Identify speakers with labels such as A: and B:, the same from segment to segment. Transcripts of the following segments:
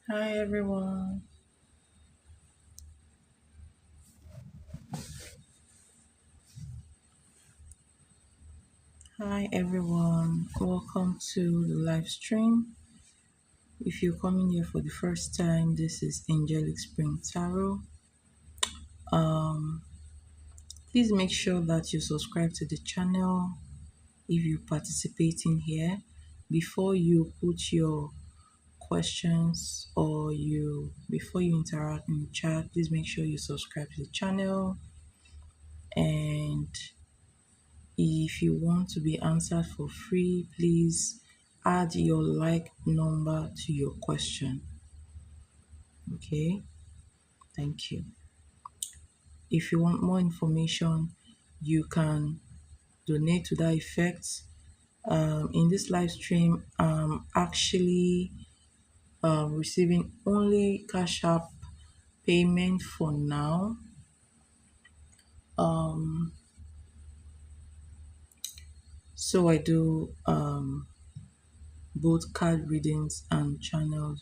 A: Hi everyone. Hi everyone. Welcome to the live stream. If you're coming here for the first time, this is Angelic Spring Tarot. Um, please make sure that you subscribe to the channel if you're participating here. Before you put your questions or before you interact in the chat, please make sure you subscribe to the channel. And if you want to be answered for free, please add your like number to your question. Okay, thank you. If you want more information, you can donate to that effect. In this live stream, I'm actually receiving only Cash App payment for now. Um, so I do both card readings and channel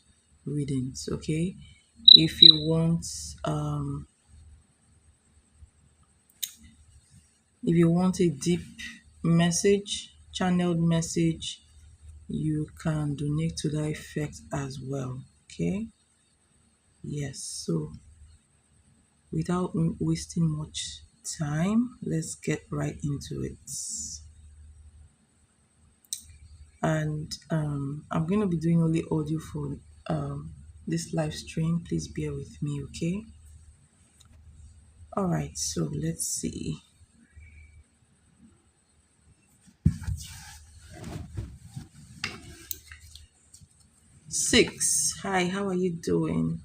A: readings. Okay, if you want um if you want a deep message, channeled message, you can donate to that effect as well. Okay, yes. So without wasting much time, let's get right into it. And I'm going to be doing only audio for this live stream. Please bear with me. Okay, all right. So let's see. Six. Hi, how are you doing?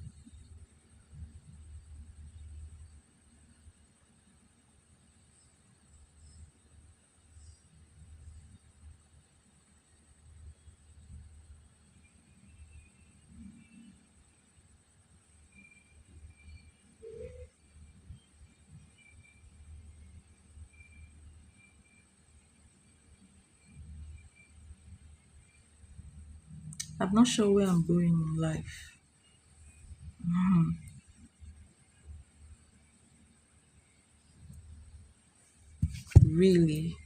A: I'm not sure where I'm going in life. Really?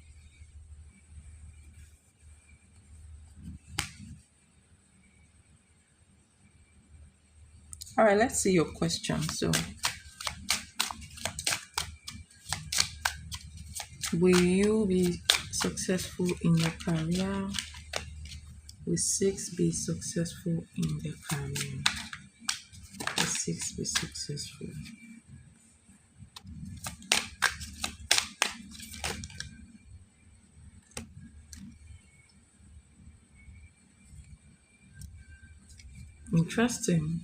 A: All right, let's see your question. So, will you be successful in your career? Will six be successful in their career? Will six be successful? Interesting.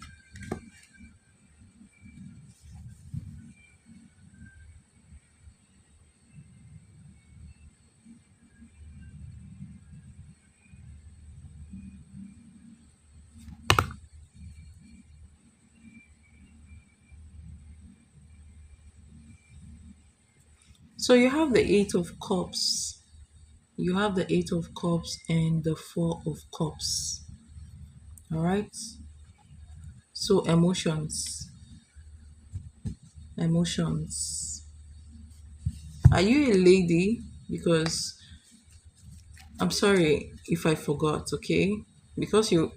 A: So, you have the Eight of Cups. You have the Eight of Cups and the Four of Cups. All right. So, emotions. Emotions. Are you a lady? Because I'm sorry if I forgot, okay? Because you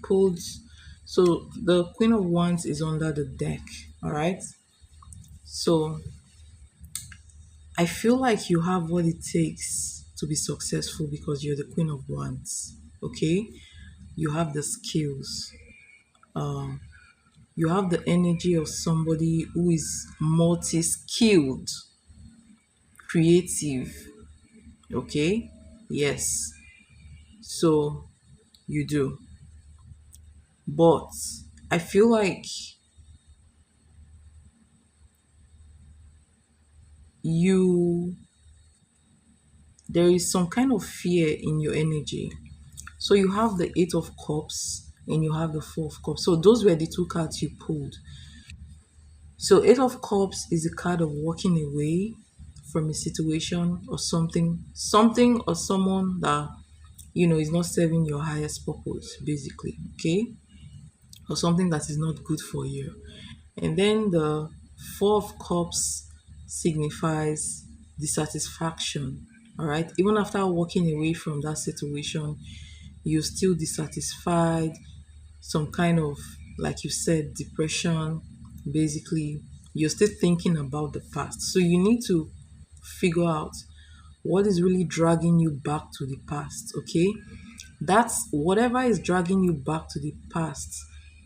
A: pulled, so the Queen of Wands is under the deck, all right? So I feel like you have what it takes to be successful because you're the Queen of Wands, okay? You have the skills. Um, you have the energy of somebody who is multi-skilled, creative, okay? Yes. So you do. But I feel like you there is some kind of fear in your energy. So you have the Eight of Cups and you have the Four of Cups. So those were the two cards you pulled. So Eight of Cups is a card of walking away from a situation or something or someone that is not serving your highest purpose, basically. Okay. or something that is not good for you. And then the Four of Cups signifies dissatisfaction. All right. Even after walking away from that situation, you're still dissatisfied, some kind of, like you said, depression. Basically, you're still thinking about the past. So you need to figure out what is really dragging you back to the past, okay? That's whatever is dragging you back to the past,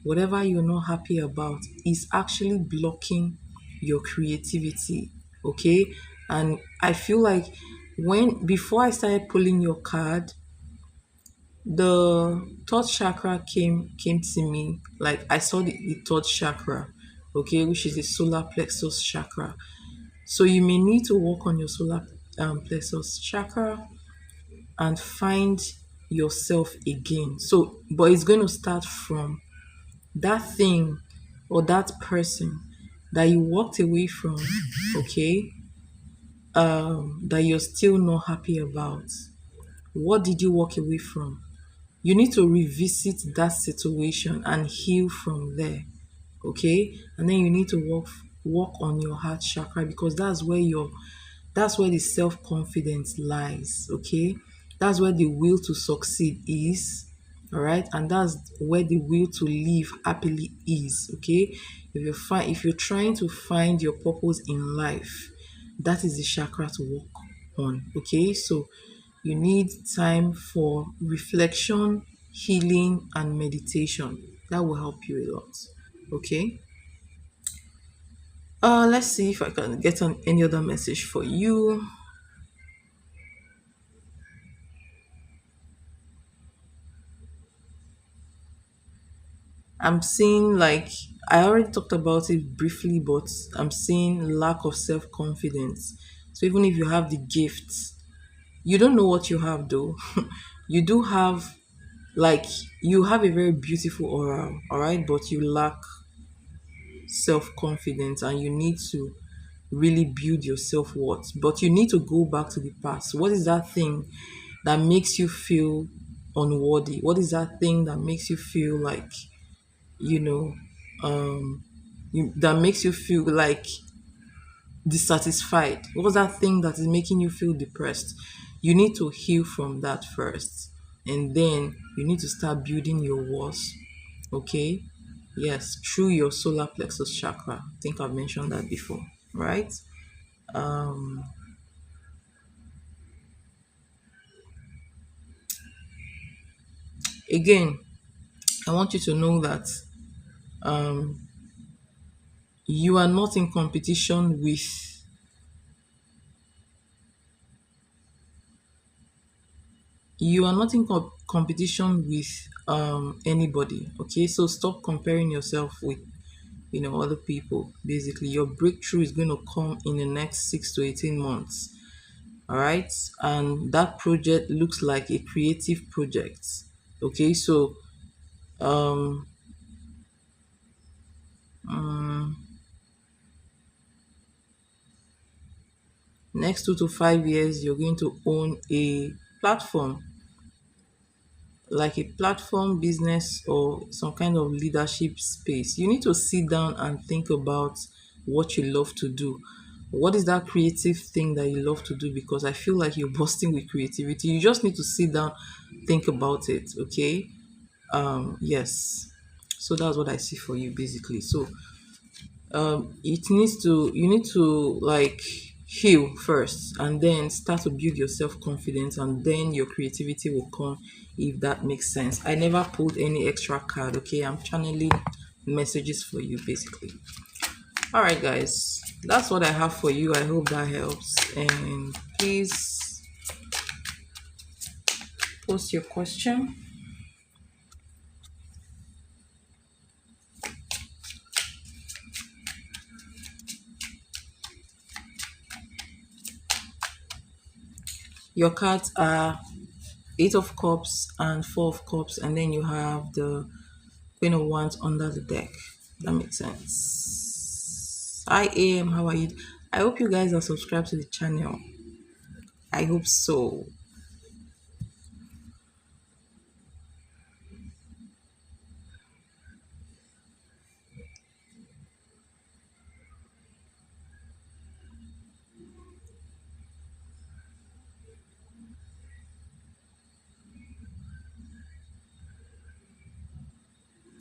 A: whatever you're not happy about, is actually blocking your creativity, okay? And I feel like when before I started pulling your card, the third chakra came to me. Like I saw the third chakra, okay, which is the solar plexus chakra. So you may need to work on your solar plexus chakra and find yourself again. So, but it's going to start from that thing or that person that you walked away from, okay, that you're still not happy about. What did you walk away from? You need to revisit that situation and heal from there, okay? And then you need to work on your heart chakra, because that's where the self-confidence lies, okay? That's where the will to succeed is, all right? And that's where the will to live happily is, okay? If you're trying to find your purpose in life, that is the chakra to work on, okay? So you need time for reflection, healing, and meditation. That will help you a lot, okay? Let's see if I can get on any other message for you. I'm seeing, like, I already talked about it briefly, but I'm seeing lack of self confidence. So even if you have the gifts, you don't know what you have though. You do have, like, you have a very beautiful aura, all right, but you lack self confidence, and you need to really build your self worth. But you need to go back to the past. What is that thing that makes you feel unworthy? What is that thing that makes you feel like, you know, that makes you feel like dissatisfied? What's that thing that is making you feel depressed? You need to heal from that first, and then you need to start building your walls, okay? Yes, through your solar plexus chakra. I think I've mentioned that before, right? um Again, I want you to know that you are not in competition with competition with anybody, okay? So stop comparing yourself with, other people. Basically, your breakthrough is going to come in the next 6 to 18 months, all right? And that project looks like a creative project, okay? So um next 2 to 5 years, you're going to own a platform, like a platform business or some kind of leadership space. You need to sit down and think about what you love to do. What is that creative thing that you love to do? Because I feel like you're busting with creativity. You just need to sit down, think about it, okay? Yes. So that's what I see for you basically. So you need to, like, heal first, and then start to build your self-confidence, and then your creativity will come, if that makes sense. I never pulled any extra card, okay? I'm channeling messages for you basically. All right, guys, that's what I have for you. I hope that helps, and please post your question. Your cards are Eight of Cups and Four of Cups, and then you have the Queen of Wands under the deck. That makes sense. Hi AM, how are you? I hope you guys are subscribed to the channel. I hope so.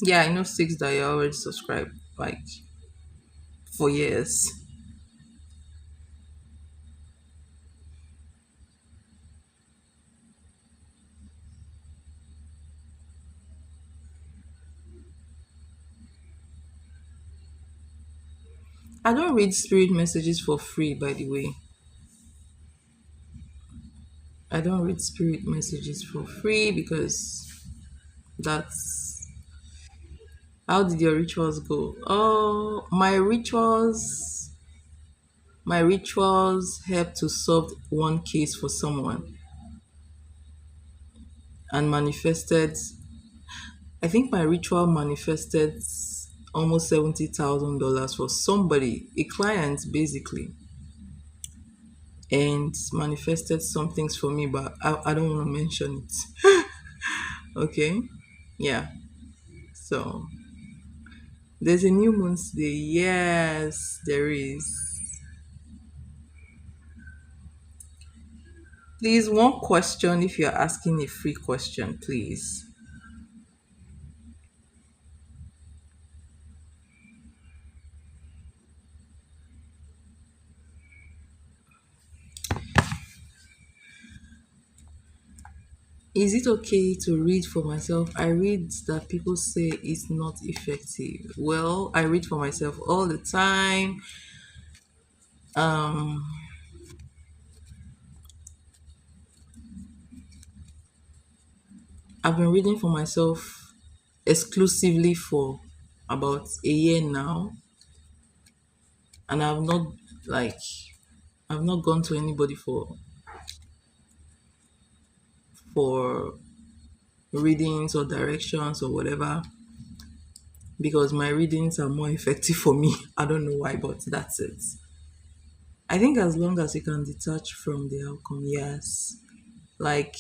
A: Yeah, I know six that you already subscribed like for years. I don't read spirit messages for free, by the way. I don't read spirit messages for free because that's how did your rituals go? Oh, my rituals help to solve one case for someone and manifested. I think my ritual manifested almost $70,000 for somebody, a client basically, and manifested some things for me, but I don't want to mention it. Okay, yeah. So there's a new moon today. Yes, there is. Please, one question if you're asking a free question, please. Is it okay to read for myself? I read that people say it's not effective. Well, I read for myself all the time. Um, I've been reading for myself exclusively for about a year now, and like I've not gone to anybody for readings or directions or whatever because my readings are more effective for me. I don't know why, but that's it. I think as long as you can detach from the outcome, yes. Like,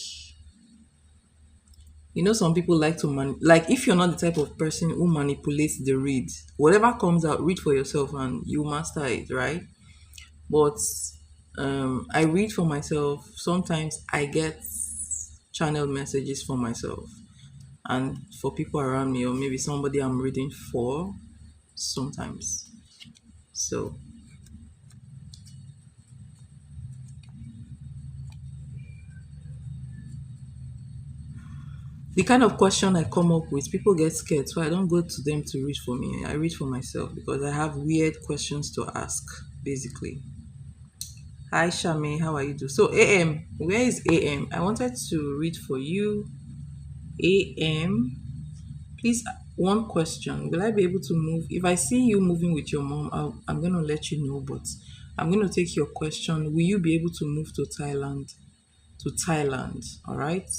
A: some people like to like if you're not the type of person who manipulates the read, whatever comes out, read for yourself and you master it, right? But I read for myself. Sometimes I get channel messages for myself and for people around me, or maybe somebody I'm reading for sometimes. So the kind of question I come up with, people get scared. So I don't go to them to read for me. I read for myself because I have weird questions to ask, basically. Hi Shami, how are you doing? So AM, where is AM? I wanted to read for you. AM, please, one question. Will I be able to move? If I see you moving with your mom, I'm going to let you know, but I'm going to take your question. Will you be able to move to Thailand? To Thailand, all right?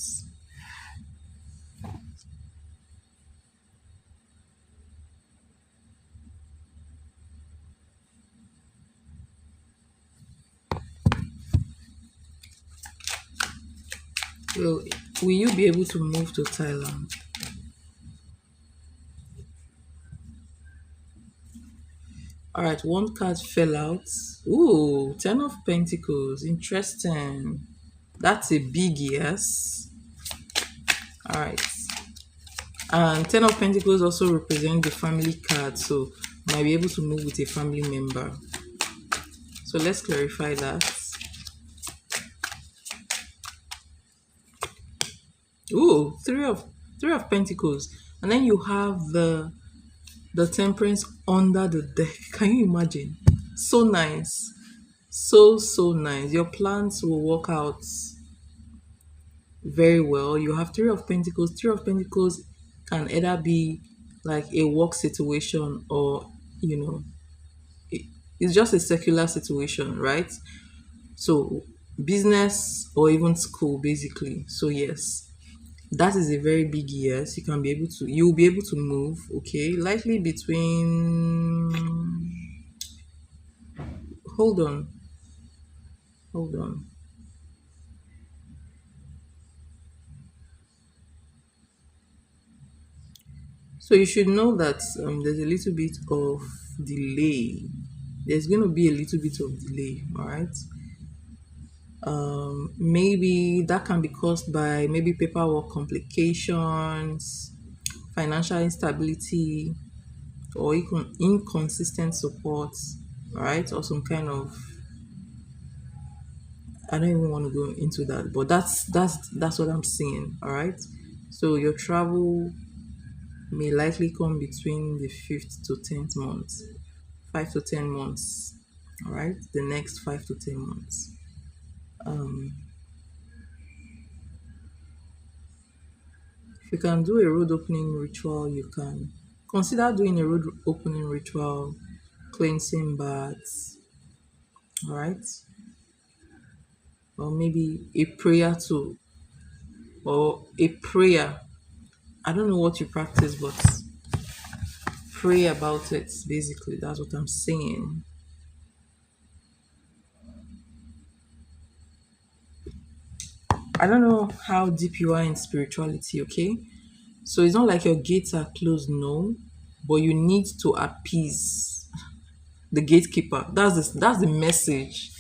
A: Will, will you be able to move to Thailand? All right, one card fell out. Ooh, Ten of Pentacles. Interesting. That's a big yes. All right. And Ten of Pentacles also represent the family card, so might be able to move with a family member. So let's clarify that. Ooh, three of Pentacles, and then you have the Temperance under the deck. Can you imagine? So nice, so nice. Your plans will work out very well. You have Three of Pentacles. Three of Pentacles can either be like a work situation or you know it- it's just a secular situation, right? So business or even school, basically. So yes, that is a very big yes. You'll be able to move, okay? Likely between, hold on, hold on. So you should know that there's a little bit of delay. There's going to be a little bit of delay, all right? Maybe that can be caused by maybe paperwork complications, financial instability, or inconsistent support, right? Or some kind of, I don't even want to go into that, but that's what I'm seeing. All right. So your travel may likely come between the fifth to 10th month, 5 to 10 months. All right, the next 5 to 10 months. Um, if you can do a road opening ritual, you can consider doing a road opening ritual, cleansing baths. All right, or maybe a prayer too, or a prayer. I don't know what you practice, but pray about it. Basically, that's what I'm saying. I don't know how deep you are in spirituality, okay? So it's not like your gates are closed, no, but you need to appease the gatekeeper. That's the message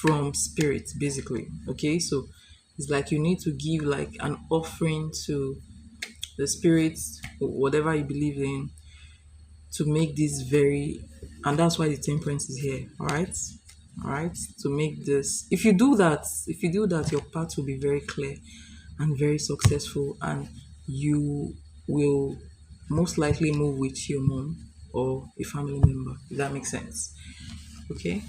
A: from spirit, basically. Okay, so it's like you need to give like an offering to the spirits, whatever you believe in, to make this very, and that's why the temperance is here. All right, to make this. If you do that, your path will be very clear and very successful, and you will most likely move with your mom or a family member. If that makes sense. Okay.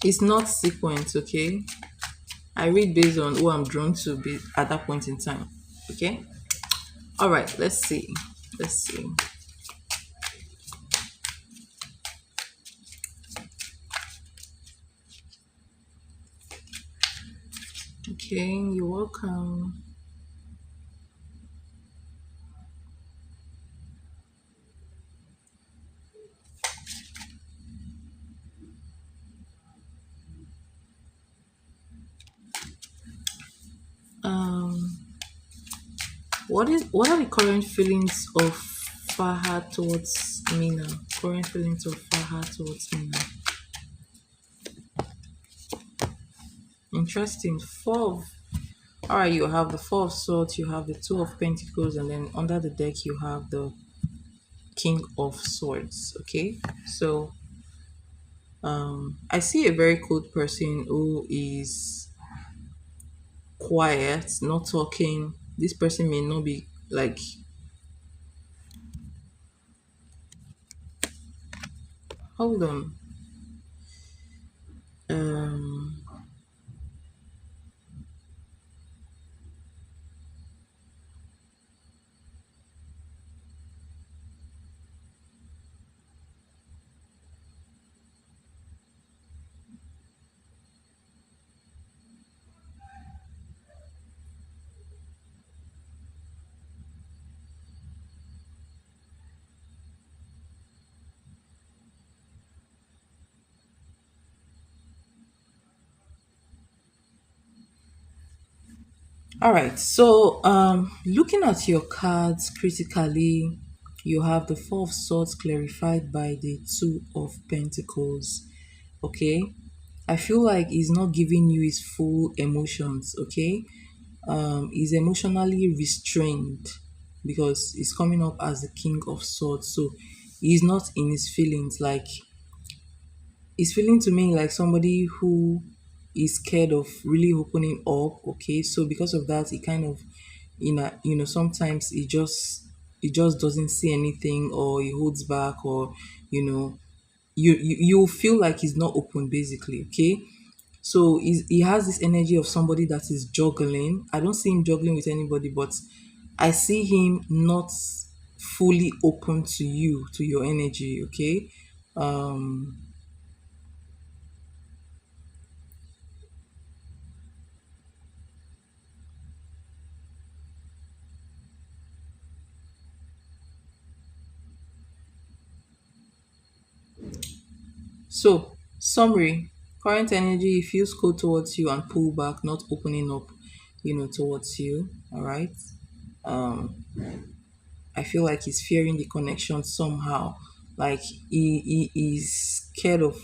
A: It's not sequence, okay? I read based on who I'm drawn to be at that point in time. Okay? Alright, let's see. Let's see. Okay, you're welcome. Um what are the current feelings of Farha towards Mina? Current feelings of Farha towards Mina. Interesting. Alright, you have the Four of Swords, you have the Two of Pentacles, and then under the deck you have the King of Swords. Okay, so I see a very cold person who is quiet, not talking. This person may not be like, hold on. Um, all right. So, looking at your cards critically, you have the Four of Swords clarified by the Two of Pentacles. Okay, I feel like he's not giving you his full emotions. Okay, he's emotionally restrained because he's coming up as the King of Swords. So he's not in his feelings. Like, he's feeling to me like somebody who is scared of really opening up. Okay, so because of that, he kind of, sometimes he just doesn't say anything, or he holds back, or you know, you feel like he's not open, basically. Okay, so he has this energy of somebody that is juggling. I don't see him juggling with anybody, but I see him not fully open to you, to your energy. Okay, um so summary: current energy, he feels cold towards you and pull back, not opening up, towards you. All right. um I feel like he's fearing the connection somehow. Like he is scared of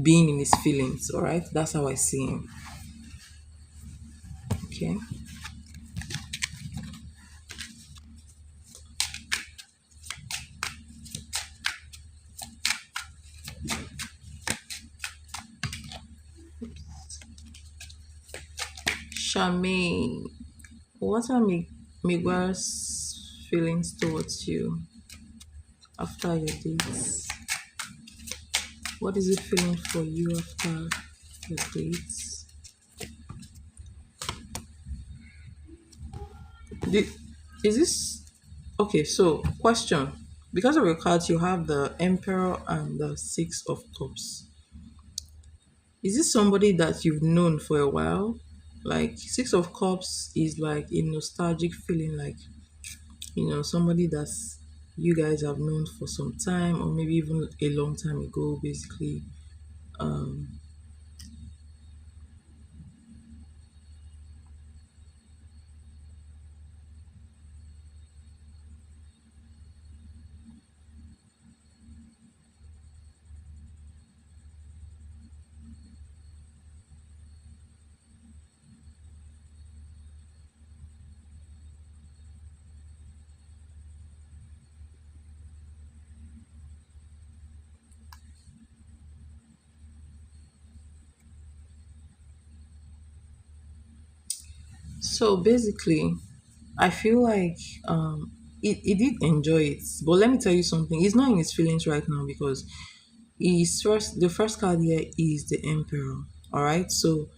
A: being in his feelings. All right, that's how I see him. Okay. Charmaine, what are Miguel's feelings towards you after your dates? What is it feeling for you after your dates? The, is this okay? So, question: because of your cards, you have the Emperor and the Six of Cups. Is this somebody that you've known for a while? Like Six of Cups is like a nostalgic feeling, like somebody that's you guys have known for some time, or maybe even a long time ago, basically. Um, so basically, I feel like he did enjoy it, but let me tell you something. He's not in his feelings right now because the first card here is the Emperor. All right, so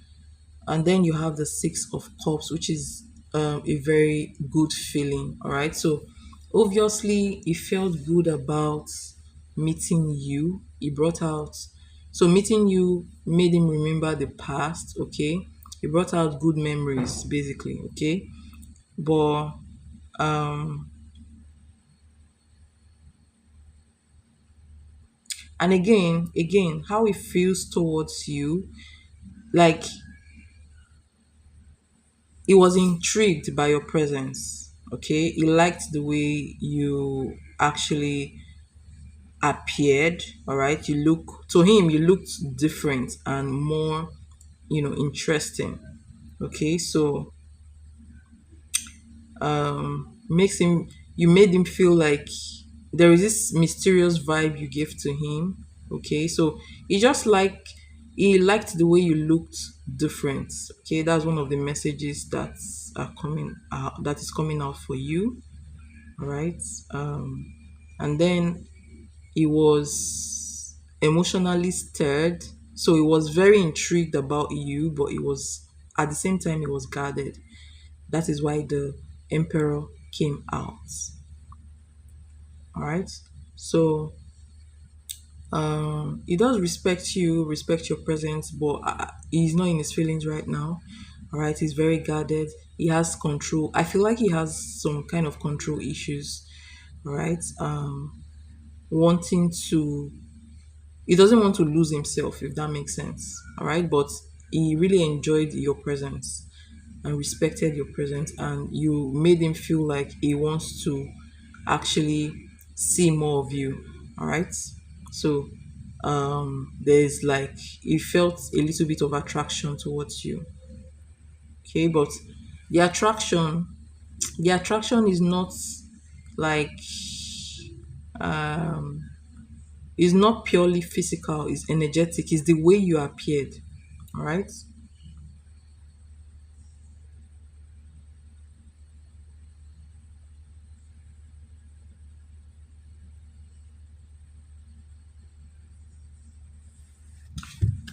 A: and then you have the Six of Cups, which is a very good feeling. All right, so obviously he felt good about meeting you. He brought out so meeting you made him remember the past. Okay, he brought out good memories, basically. Okay, but um and again how he feels towards you, like he was intrigued by your presence. Okay, he liked the way you actually appeared. All right, you look to him, you looked different and more interesting. Okay, so makes him you made him feel like there is this mysterious vibe you gave to him. Okay, so he just like he liked the way you looked different. Okay, that's one of the messages that are coming out that is coming out for you. All right. And then he was emotionally stirred, so he was very intrigued about you, but he was at the same time he was guarded. That is why the Emperor came out. All right. So he does respect you, respect your presence, but he's not in his feelings right now. All right. He's very guarded. He has control. I feel like he has some kind of control issues. All right. Wanting to, he doesn't want to lose himself, if that makes sense. All right. But he really enjoyed your presence and respected your presence, and you made him feel like he wants to actually see more of you. All right, so there's like he felt a little bit of attraction towards you. Okay, but the attraction the attraction is not like um is not purely physical, it's energetic, it's the way you appeared. All right.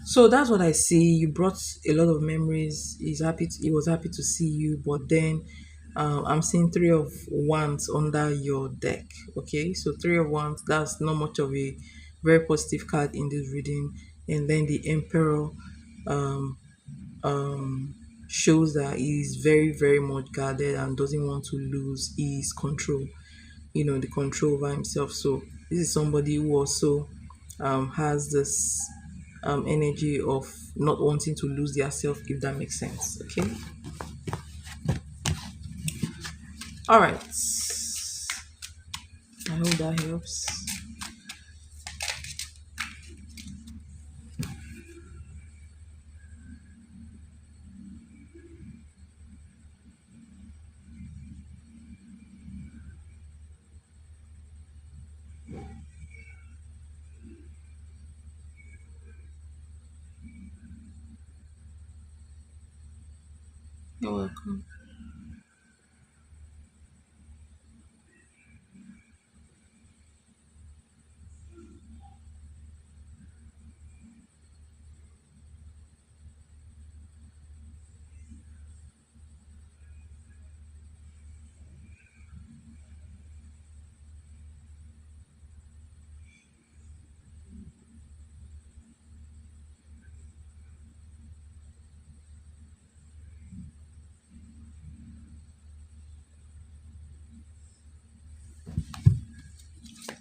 A: So that's what I see. You brought a lot of memories. He was happy to see you, but then I'm seeing three of wands under your deck. Okay, so three of wands. That's not much of a very positive card in this reading. And then the Emperor um, um, shows that he's very very much guarded and doesn't want to lose his control. The control over himself. So this is somebody who also has this energy of not wanting to lose their self, if that makes sense. Okay. All right. I hope that helps. You're welcome.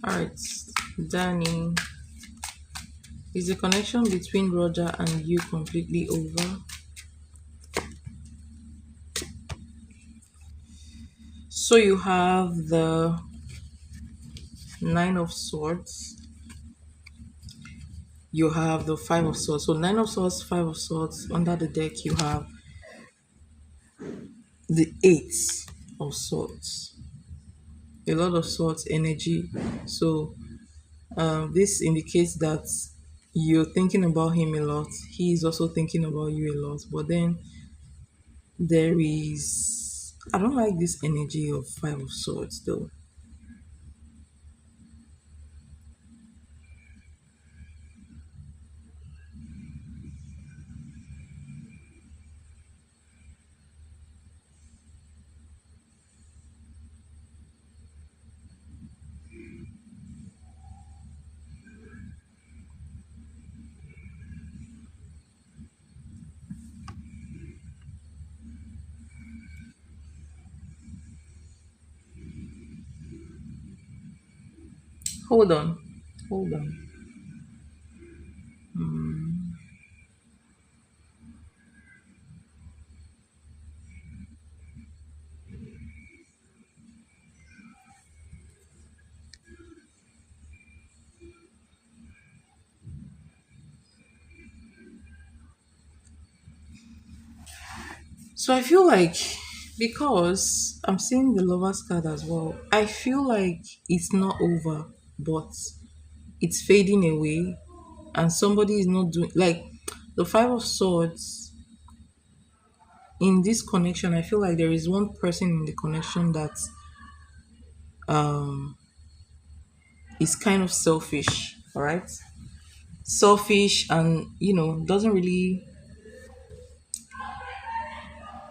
A: All right, Danny. Is the connection between Roger and you completely over? So you have the Nine of Swords, you have the Five of Swords. So Nine of Swords, Five of Swords. Under the deck, you have the Eight of Swords. A lot of Swords energy. So this indicates that you're thinking about him a lot. He is also thinking about you a lot. But then there is, I don't like this energy of Five of Swords though. Hold on. Hold on. So I feel like, because I'm seeing the Lover's card as well, I feel like it's not over, but it's fading away, and somebody is not doing like the Five of Swords in this connection. I feel like there is one person in the connection that is kind of selfish, all right? Selfish, and doesn't really,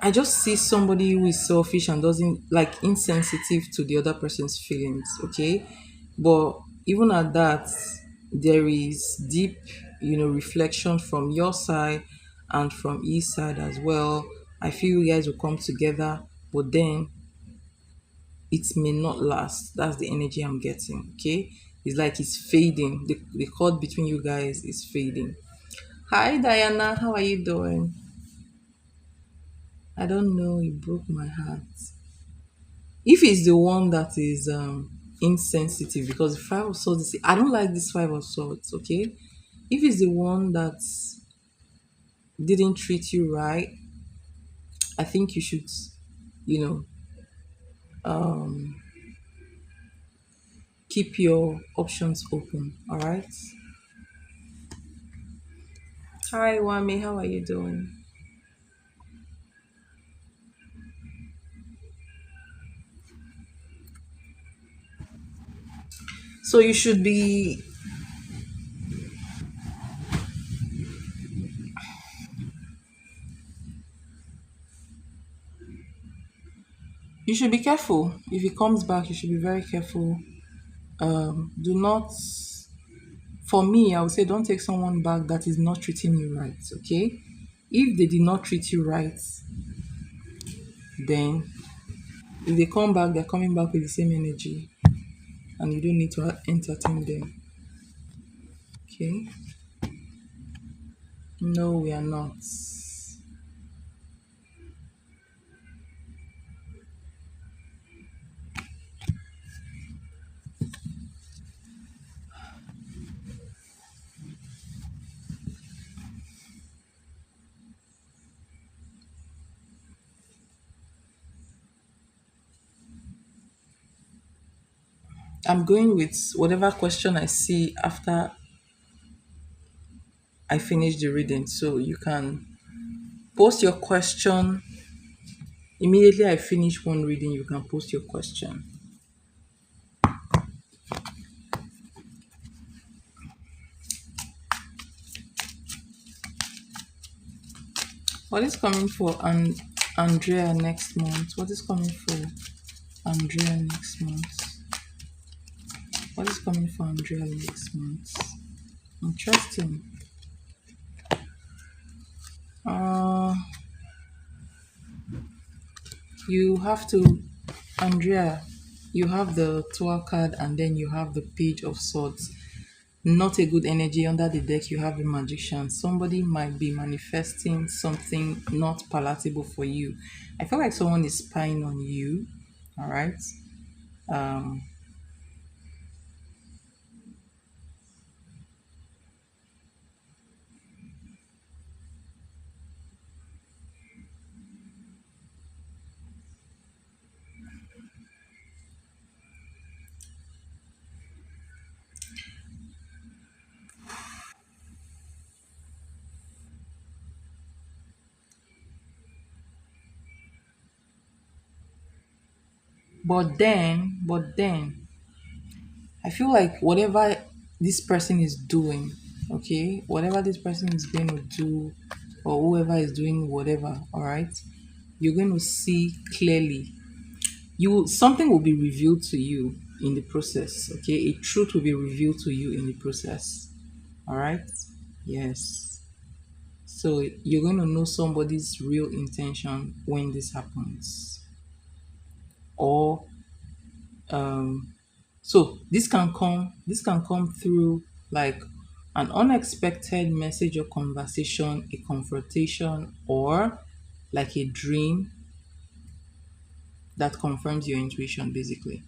A: I just see somebody who is selfish and doesn't like, insensitive to the other person's feelings, okay? But even at that, there is deep, reflection from your side and from his side as well. I feel you guys will come together, but then it may not last. That's the energy I'm getting, okay? It's like it's fading. The cord between you guys is fading. Hi, Diana. How are you doing? I don't know. It broke my heart. If it's the one that is insensitive, because the Five of Swords is, I don't like this Five of Swords, okay? If it's the one that didn't treat you right, I think you should, you know, keep your options open, all right? Hi, Wami, how are you doing? So you should be careful. If he comes back, you should be very careful. Do not, for me, I would say, don't take someone back that is not treating you right, okay? If they did not treat you right, then if they come back, they're coming back with the same energy, and you don't need to entertain them, okay? No, we are not. I'm going with whatever question I see after I finish the reading. So you can post your question Immediately I finish one reading, you can post your question. What is coming for Andrea next month? What is coming for Andrea next month? What is coming for Andrea next month? Interesting. Uh, you have to, Andrea, you have the Tour card and then you have the Page of Swords. Not a good energy under the deck. You have the Magician. Somebody might be manifesting something not palatable for you. I feel like someone is spying on you. All right. Um, but then, I feel like whatever this person is doing, okay, whatever this person is going to do, or whoever is doing whatever, all right, you're going to see clearly. Something will be revealed to you in the process, okay? A truth will be revealed to you in the process, all right? Yes. So you're going to know somebody's real intention when this happens, or um so this can come through like an unexpected message or conversation, a confrontation, or like a dream that confirms your intuition basically.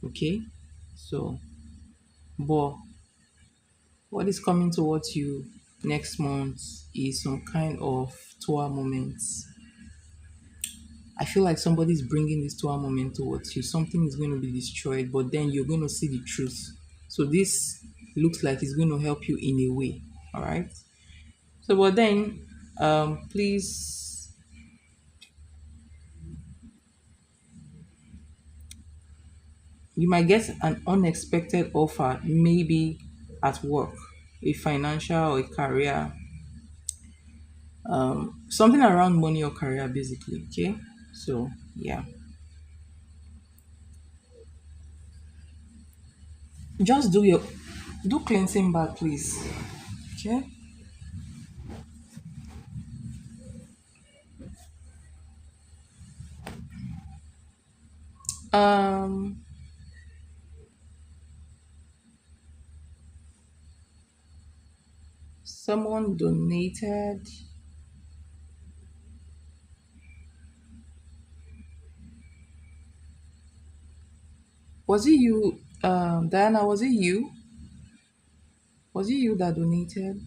A: Okay? So, but what is coming towards you next month is some kind of tour moments. I feel like somebody's bringing this to our moment towards you. Something is going to be destroyed, but then you're going to see the truth. So this looks like it's going to help you in a way. All right. So, but then, please, you might get an unexpected offer, maybe at work, a financial or a career, something around money or career, basically. Okay. So, yeah, just do cleansing bath, please. Okay. Um, Someone donated. Was it you, Diana? Was it you? Was it you that donated?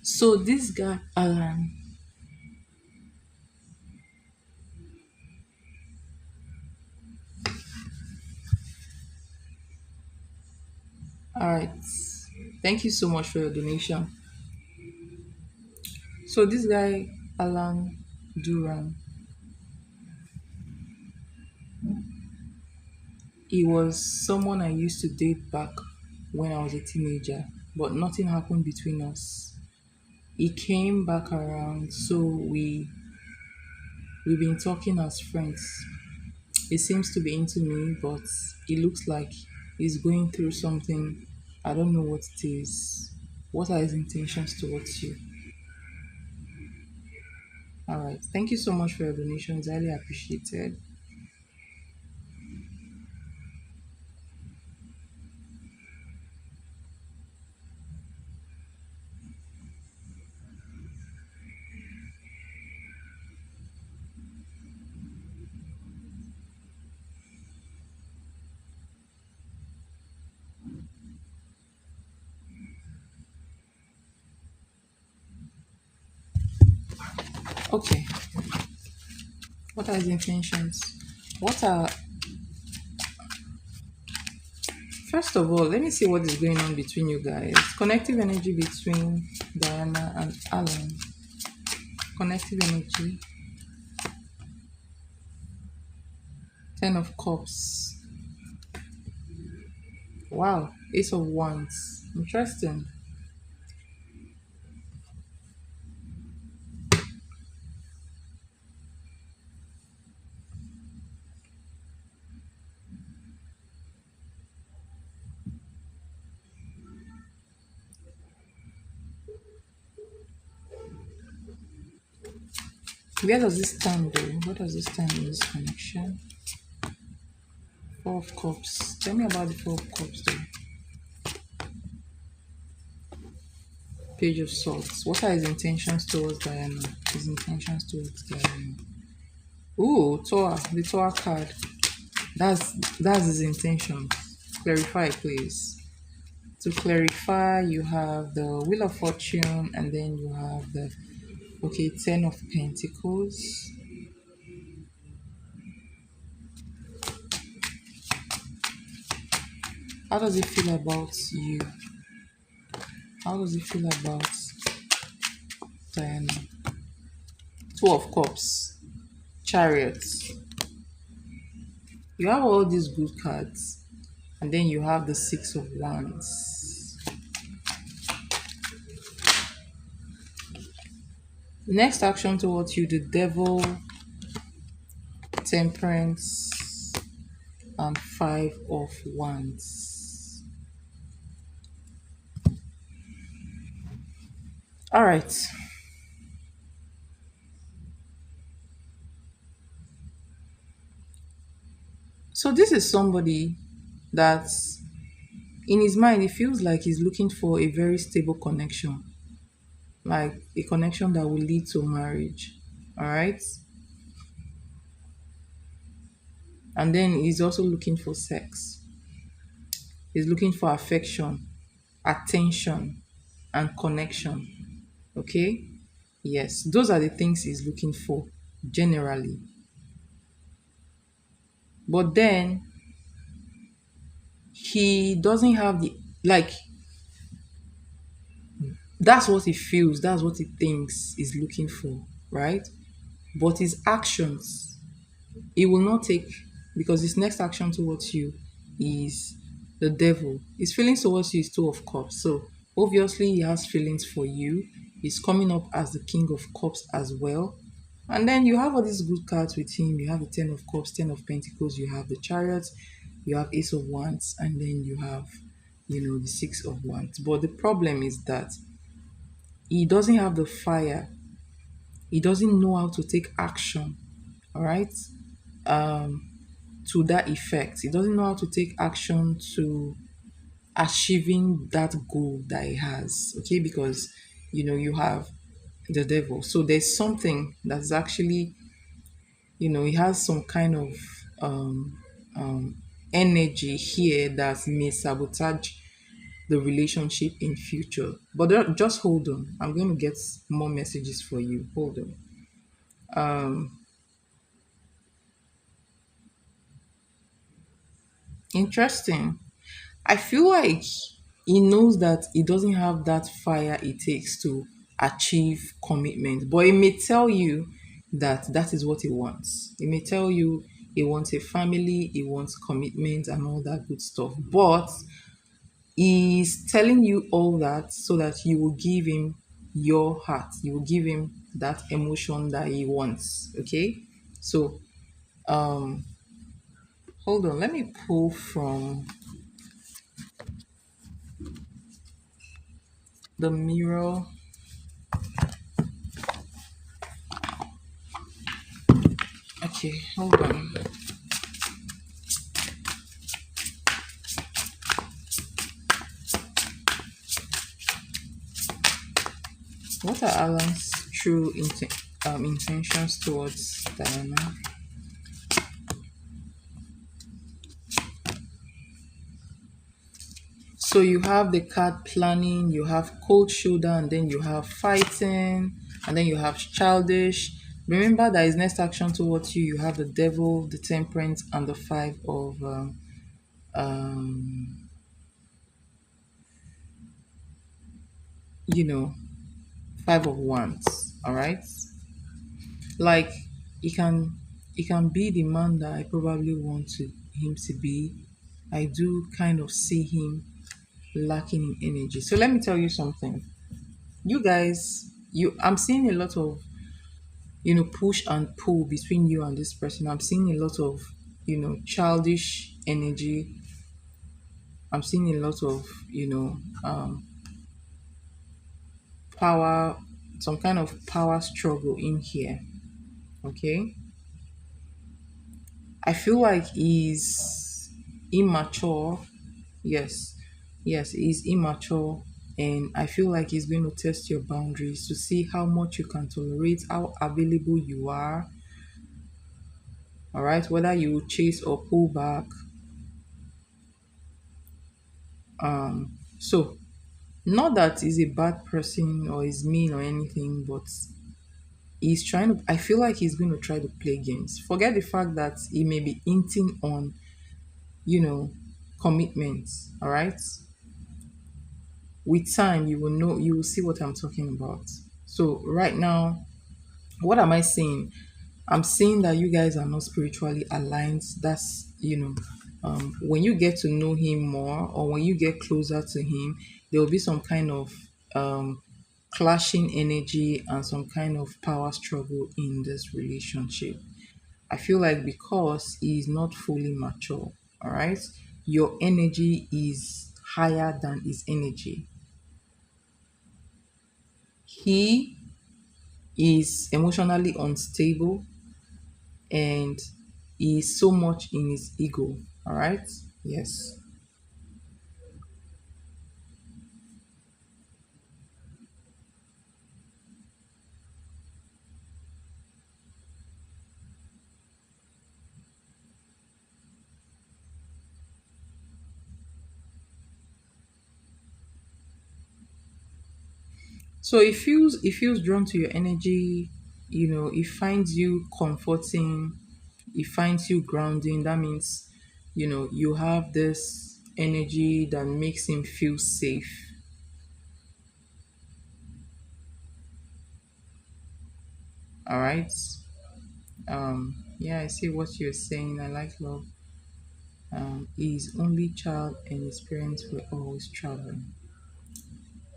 A: So this guy, Alan. All right. Thank you so much for your donation. So this guy, Alan Duran, he was someone I used to date back when I was a teenager, but nothing happened between us. He came back around, so we've been talking as friends. He seems to be into me, but it looks like he's going through something. I don't know what it is. What are his intentions towards you? All right. Thank you so much for your donations. Highly appreciated. Okay. What are his intentions? What are First of all, let me see what is going on between you guys. Connective energy between Diana and Alan. Connective energy. Ten of Cups. Wow. Ace of Wands. Interesting. Where does this stand though? What does this stand in this connection? Four of Cups. Tell me about the Four of Cups though. Page of Swords. What are his intentions towards Diana? His intentions towards Diana. Ooh, Tower. The Tower card. That's his intention. Clarify, please. To clarify, you have the Wheel of Fortune, and then you have the Ten of Pentacles. How does it feel about you? How does it feel about Diana? Two of Cups, Chariots. You have all these good cards, and then you have the Six of Wands. Next action towards you, the Devil, Temperance, and Five of Wands. All right. So this is somebody that in his mind, it feels like he's looking for a very stable connection, like a connection that will lead to marriage. All right. And then he's also looking for sex. He's looking for affection, attention, and connection. Okay. Yes, those are the things he's looking for generally. But then he doesn't have the, like, that's what he feels, that's what he thinks he's looking for, right? But his actions, he will not take, because his next action towards you is the Devil. His feelings towards you is Two of Cups. So obviously he has feelings for you. He's coming up as the King of Cups as well. And then you have all these good cards with him. You have the Ten of Cups, Ten of Pentacles, you have the Chariot, you have Ace of Wands, and then you have, the Six of Wands. But the problem is that he doesn't have the fire. He doesn't know how to take action. All right. To that effect. He doesn't know how to take action to achieving that goal that he has. Okay, because you have the Devil. So there's something that's actually, he has some kind of um energy here that may sabotage the relationship in future. But just hold on. I'm going to get more messages for you. Hold on. Interesting. I feel like he knows that he doesn't have that fire it takes to achieve commitment, but he may tell you that that is what he wants. He may tell you he wants a family, he wants commitment, and all that good stuff. But he's telling you all that so that you will give him your heart, you will give him that emotion that he wants. Okay, so um, hold on, let me pull from the mirror. Okay, hold on. What are Alan's true intentions towards Diana? So you have the card planning, you have cold shoulder, and then you have fighting, and then you have childish. Remember that his next action towards you, you have the devil, the temperance, and the five of um you know, five of wands. All right, like he can be the man that I probably want him to be. I do kind of see him lacking in energy. So let me tell you something. You guys, I'm seeing a lot of push and pull between you and this person. I'm seeing a lot of childish energy. I'm seeing a lot of power, some kind of power struggle in here. Okay, I feel like he's immature. Yes, yes, he's immature, and I feel like he's going to test your boundaries to see how much you can tolerate, how available you are. All right, whether you chase or pull back. So not that he's a bad person or he's mean or anything, but he's trying to. I feel like he's going to try to play games. Forget the fact that he may be hinting on, you know, commitments. All right, with time you will know, you will see what I'm talking about. So right now, what am I saying? I'm saying that you guys are not spiritually aligned. That's, when you get to know him more or when you get closer to him, there will be some kind of um, clashing energy and some kind of power struggle in this relationship. I feel like because he is not fully mature, all right, your energy is higher than his energy. He is emotionally unstable and he is so much in his ego. All right. Yes. So it feels drawn to your energy. It finds you comforting. It finds you grounding. That means, you have this energy that makes him feel safe. All right. Yeah, I see what you're saying. I like love. His only child and his parents were always traveling.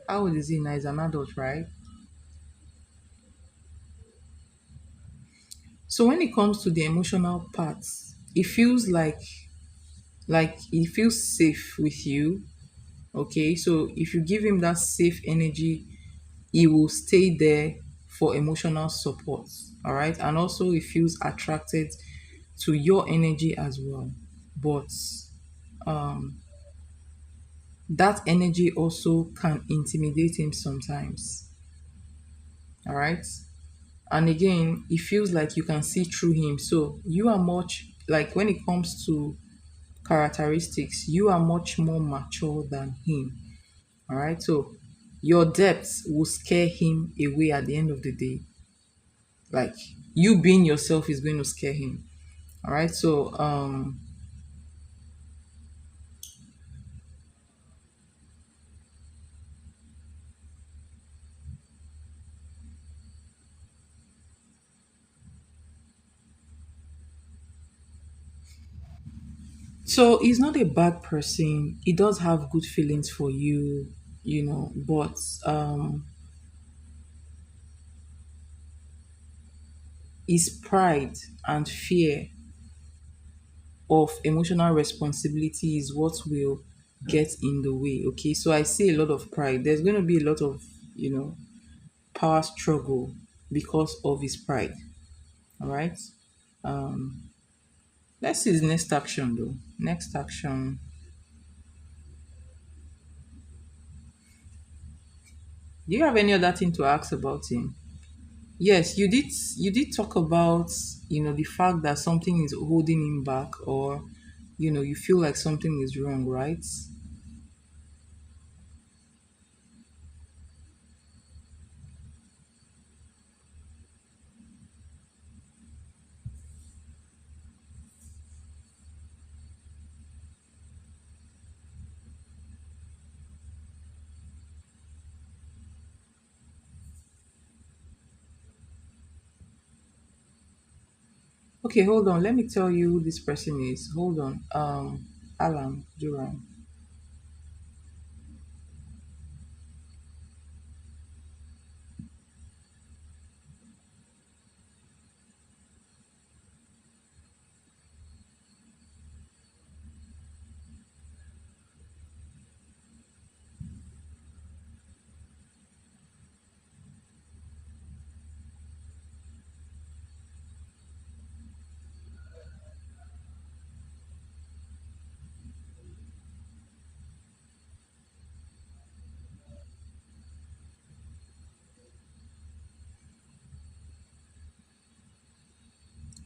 A: How old is he now? He's an adult, right? So when it comes to the emotional parts, it feels like he feels safe with you. Okay, so if you give him that safe energy, he will stay there for emotional support. All right, and also he feels attracted to your energy as well. But that energy also can intimidate him sometimes. All right. And again, it feels like you can see through him. So you are much like when it comes to characteristics, you are much more mature than him. All right. So your depth will scare him away at the end of the day. Like you being yourself is going to scare him. All right. So he's not a bad person. He does have good feelings for you, but his pride and fear of emotional responsibility is what will get in the way. Okay, so I see a lot of pride. There's going to be a lot of, you know, power struggle because of his pride. All right. Let's see his next action though. Next action. Do you have any other thing to ask about him? Yes, you did. You did talk about, the fact that something is holding him back, or you feel like something is wrong, right? Okay, hold on. Let me tell you who this person is. Hold on. Alan Duran.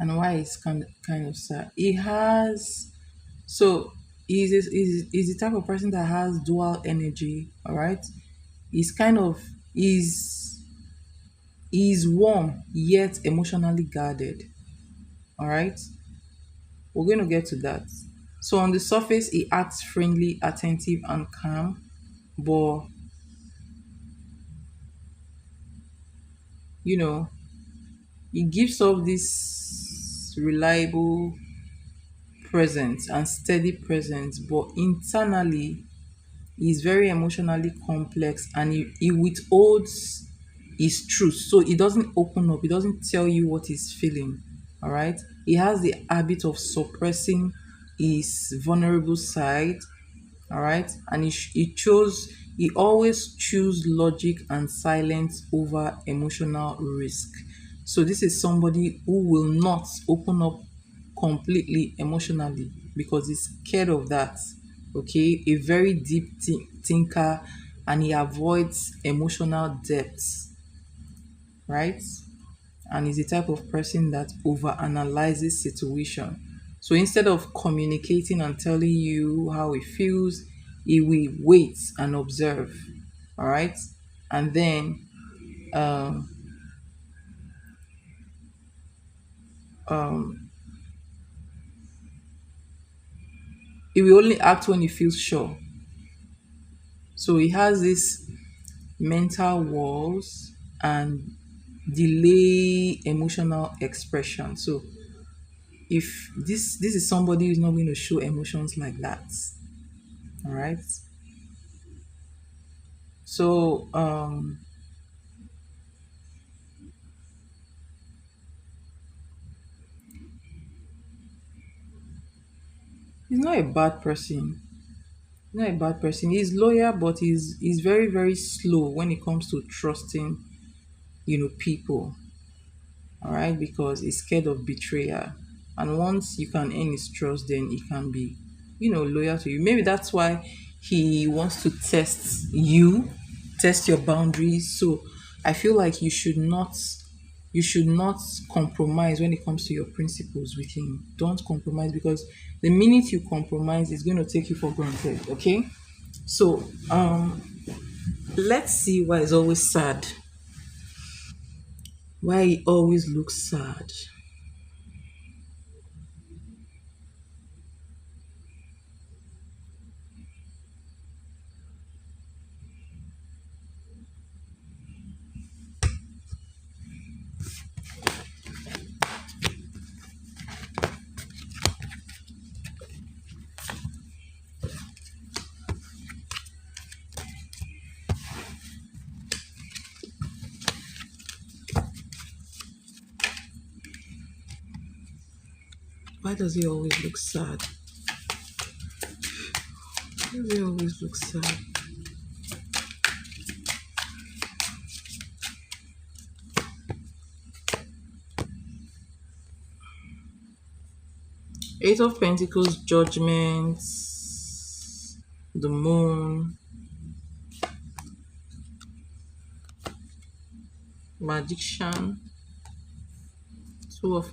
A: And why it's kind of sad. He has so he's the type of person that has dual energy. All right, he's kind of he's warm yet emotionally guarded. All right, we're going to get to that. So on the surface, he acts friendly, attentive, and calm, but you know he gives off this reliable presence and steady presence, but internally he's very emotionally complex and he withholds his truth. So he doesn't open up, he doesn't tell you what he's feeling. All right. He has the habit of suppressing his vulnerable side. All right. And he always choose logic and silence over emotional risk. So this is somebody who will not open up completely emotionally because he's scared of that. Okay, a very deep thinker, and he avoids emotional depths, right? And he's the type of person that overanalyzes situation. So instead of communicating and telling you how he feels, he will wait and observe. All right. And then um, um, he will only act when he feels sure. So he has this mental walls and delay emotional expression. So if this is somebody who's not going to show emotions like that, all right. So he's not a bad person. He's not a bad person. He's loyal, but he's very very slow when it comes to trusting, people. All right, because he's scared of betrayal. And once you can earn his trust, then he can be, loyal to you. Maybe that's why he wants to test your boundaries. So I feel like you should not compromise when it comes to your principles with him. Don't compromise because the minute you compromise, it's going to take you for granted. Okay. So let's see why he's always sad. Why he always looks sad. Why does he always look sad? Why does he always look sad? Eight of Pentacles, Judgment, the Moon, Magician, Two of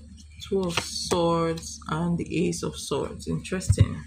A: Two of Swords, and the Ace of Swords. Interesting.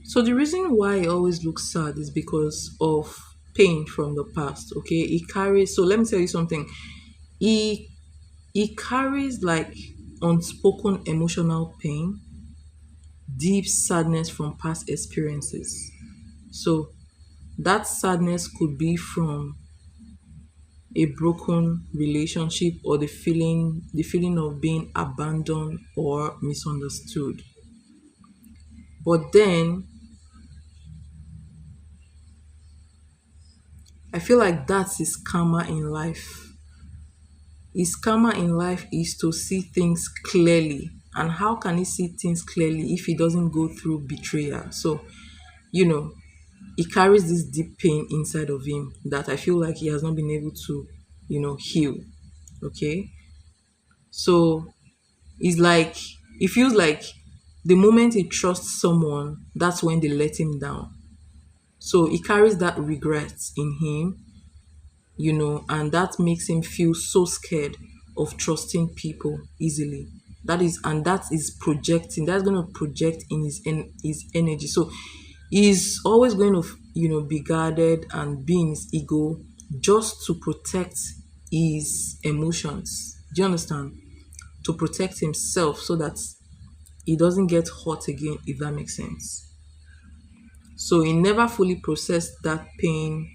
A: So the reason why he always looks sad is because of pain from the past. Okay, he carries. So let me tell you something. He he carries like unspoken emotional pain, deep sadness from past experiences. So that sadness could be from a broken relationship or the feeling of being abandoned or misunderstood. But then I feel like that's his karma in life. His karma in life is to see things clearly. And how can he see things clearly if he doesn't go through betrayal? So, you know, he carries this deep pain inside of him that I feel like he has not been able to, heal. Okay. So it's like, it feels like the moment he trusts someone, that's when they let him down. So he carries that regret in him, and that makes him feel so scared of trusting people easily. That is projecting. That's going to project in his energy. So he's always going to, be guarded and be in his ego just to protect his emotions. Do you understand? To protect himself so that he doesn't get hurt again, if that makes sense. So he never fully processed that pain,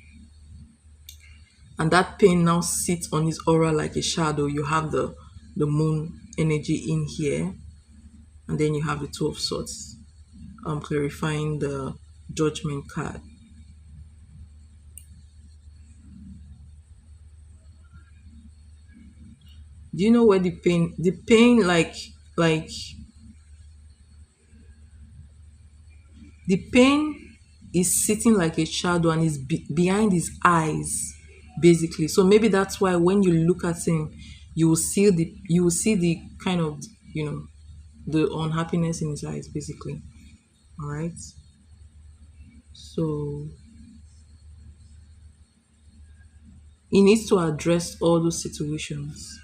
A: and that pain now sits on his aura like a shadow. You have the moon energy in here, and then you have the two of swords, clarifying the judgment card. Do you know where the pain like the pain is sitting like a shadow and is behind his eyes, basically. So maybe that's why when you look at him, you will see the kind of, you know the unhappiness in his eyes, basically. All right. So he needs to address all those situations.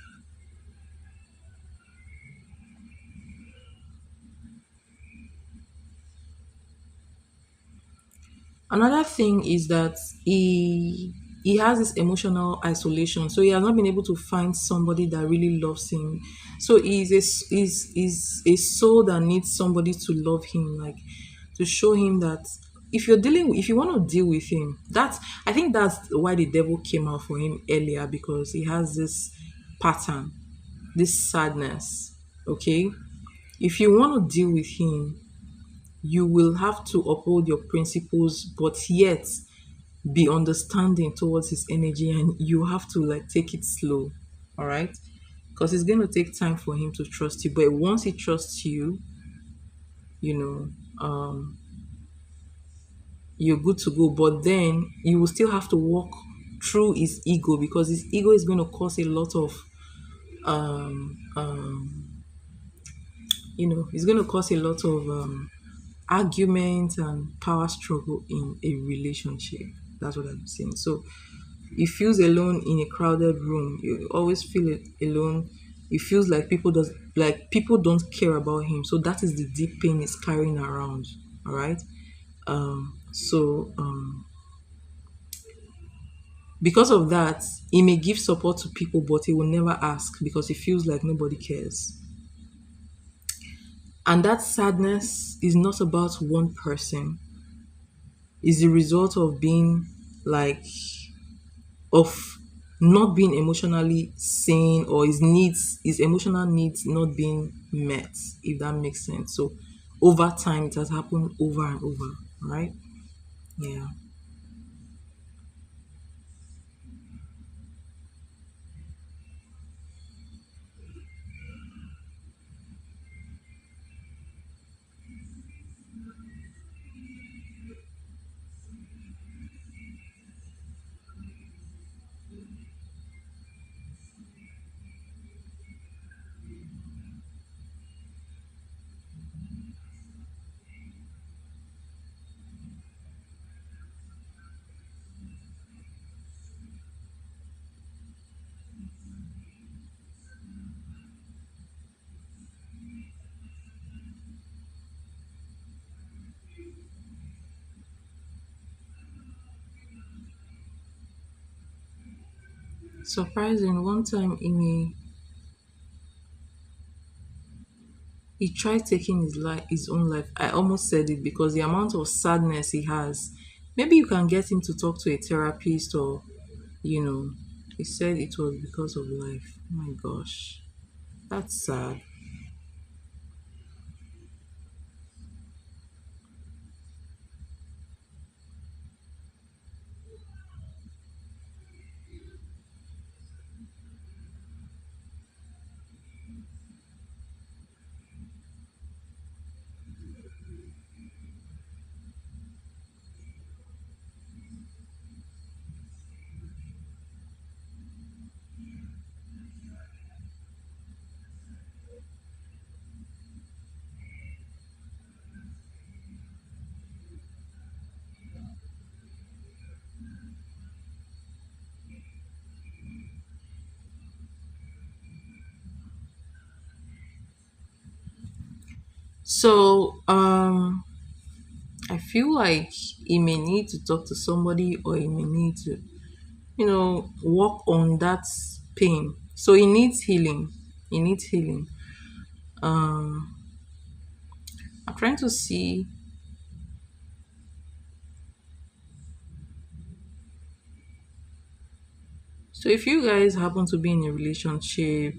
A: Another thing is that he has this emotional isolation, so he has not been able to find somebody that really loves him. So he's a soul that needs somebody to love him, like to show him that if you want to deal with him, I think that's why the devil came out for him earlier, because he has this pattern, this sadness. Okay, if you want to deal with him, you will have to uphold your principles, but yet be understanding towards his energy, and you have to like take it slow. All right, because it's going to take time for him to trust you, but once he trusts you, you know you're good to go. But then you will still have to walk through his ego, because his ego is going to cause a lot of um it's going to cause a lot of argument and power struggle in a relationship. That's what I'm saying. So he feels alone in a crowded room. You always feel it alone. It feels like people don't care about him. So that is the deep pain he's carrying around. All right. So because of that, he may give support to people, but he will never ask because he feels like nobody cares. And that sadness is not about one person. It's the result of being like of not being emotionally sane, or his emotional needs not being met, if that makes sense. So over time it has happened over and over, right? Yeah. Surprising, one time he tried taking his own life. I almost said it because the amount of sadness he has. Maybe you can get him to talk to a therapist or, you know, he said it was because of life. Oh my gosh. That's sad. So, I feel like he may need to talk to somebody or he may need to, work on that pain. So he needs healing. He needs healing. Um, I'm trying to see. So if you guys happen to be in a relationship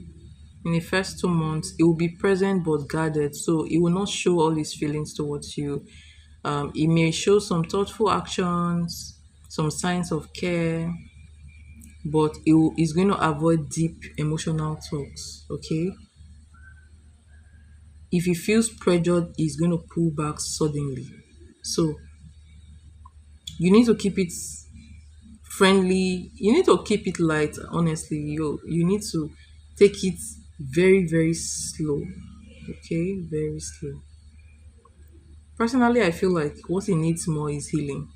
A: in the first 2 months, it will be present but guarded. So it will not show all his feelings towards you. It may show some thoughtful actions, some signs of care, but it's going to avoid deep emotional talks. Okay, if he feels pressured, he's going to pull back suddenly. So you need to keep it friendly. You need to keep it light. Honestly, you need to take it very very slow. Okay, very slow. Personally, I feel like what he needs more is healing.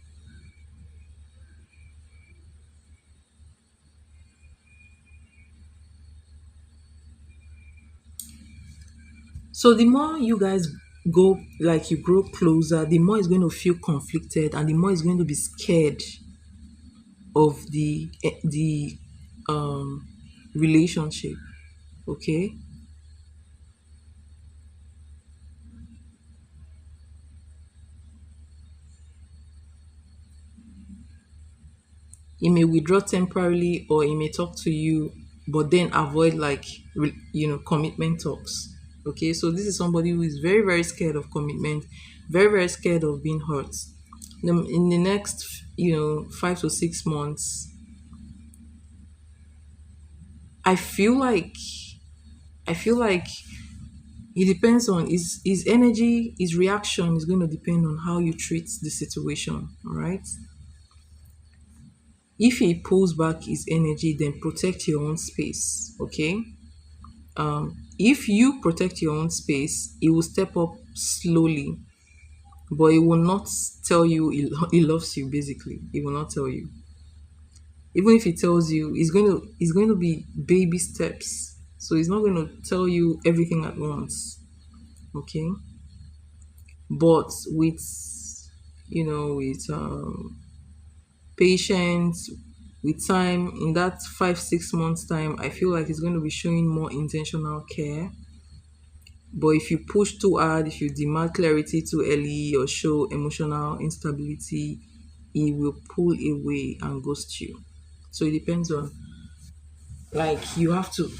A: So the more you guys go, like you grow closer, the more he's going to feel conflicted and the more he's going to be scared of the um relationship. Okay, he may withdraw temporarily or he may talk to you, but then avoid like commitment talks. Okay, so this is somebody who is very very scared of commitment, very very scared of being hurt. In the next 5 to 6 months, I feel like I feel like it depends on his energy, his reaction is going to depend on how you treat the situation. All right. If he pulls back his energy, then protect your own space. Okay. If you protect your own space, he will step up slowly, but he will not tell you he loves you. Basically, he will not tell you. Even if he tells you, he's going to be baby steps. So he's not going to tell you everything at once. Okay, but with patience, with time, in that 5 6 months time, I feel like he's going to be showing more intentional care. But if you push too hard, if you demand clarity too early or show emotional instability, he will pull away and ghost you. So it depends on, like, you have to,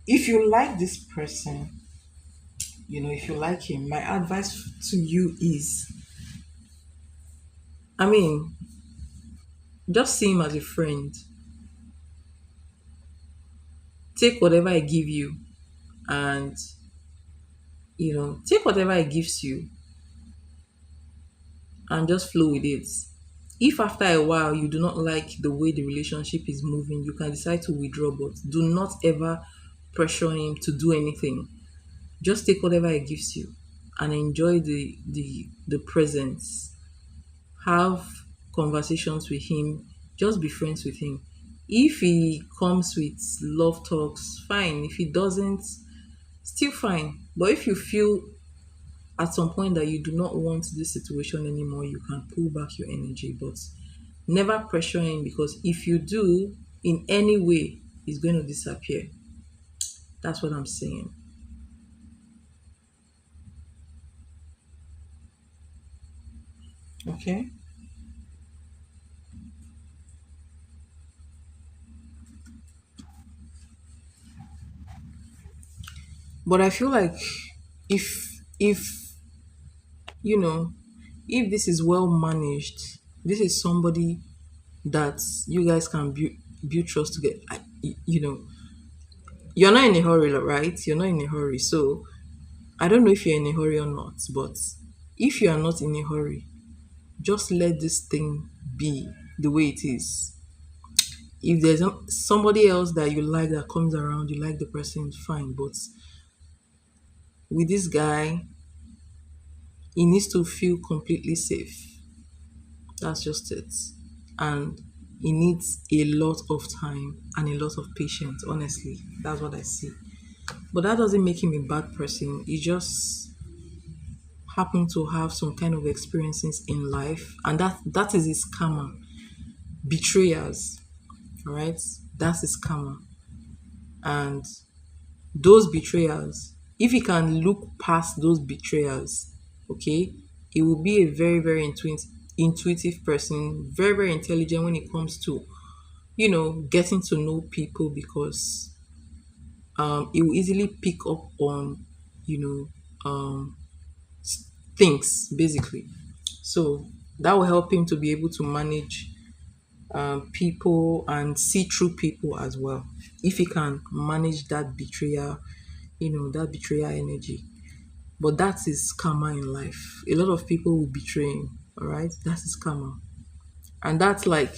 A: if you like this person, if you like him, my advice to you is, I mean, just see him as a friend. Take whatever I give you and, take whatever he gives you and just flow with it. If after a while you do not like the way the relationship is moving, you can decide to withdraw, but do not ever pressure him to do anything. Just take whatever he gives you and enjoy the presence. Have conversations with him. Just be friends with him. If he comes with love talks, fine. If he doesn't, still fine. But if you feel at some point that you do not want this situation anymore, you can pull back your energy, but never pressure him, because if you do, in any way is going to disappear. That's what I'm saying. Okay. But I feel like if you know, if this is well managed, this is somebody that you guys can build trust together. You know, you're not in a hurry, right? You're not in a hurry. So I don't know if you're in a hurry or not, but if you are not in a hurry, just let this thing be the way it is. If there's somebody else that you like that comes around, you like the person, fine. But with this guy, he needs to feel completely safe. That's just it. And he needs a lot of time and a lot of patience, honestly. That's what I see. But that doesn't make him a bad person. He just happened to have some kind of experiences in life. And that is his karma. Betrayers. All right? That's his karma. And those betrayers, if he can look past those betrayers, okay, he will be a very, very intuitive person, very, very intelligent when it comes to, getting to know people because he will easily pick up on, you things basically. So that will help him to be able to manage people and see through people as well. If he can manage that betrayal, that betrayal energy. But that is karma in life. A lot of people will betray him. All right, that is karma, and that's like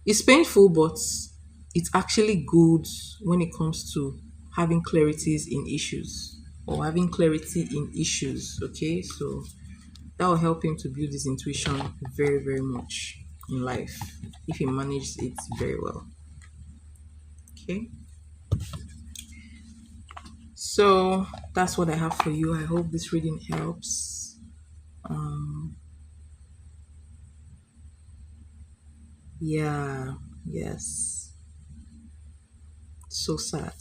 A: it's painful, but it's actually good when it comes to having clarities in issues or having clarity in issues. Okay, so that will help him to build his intuition very, very much in life if he manages it very well. Okay, so that's what I have for you. I hope this reading helps. Yeah, yes, so sad.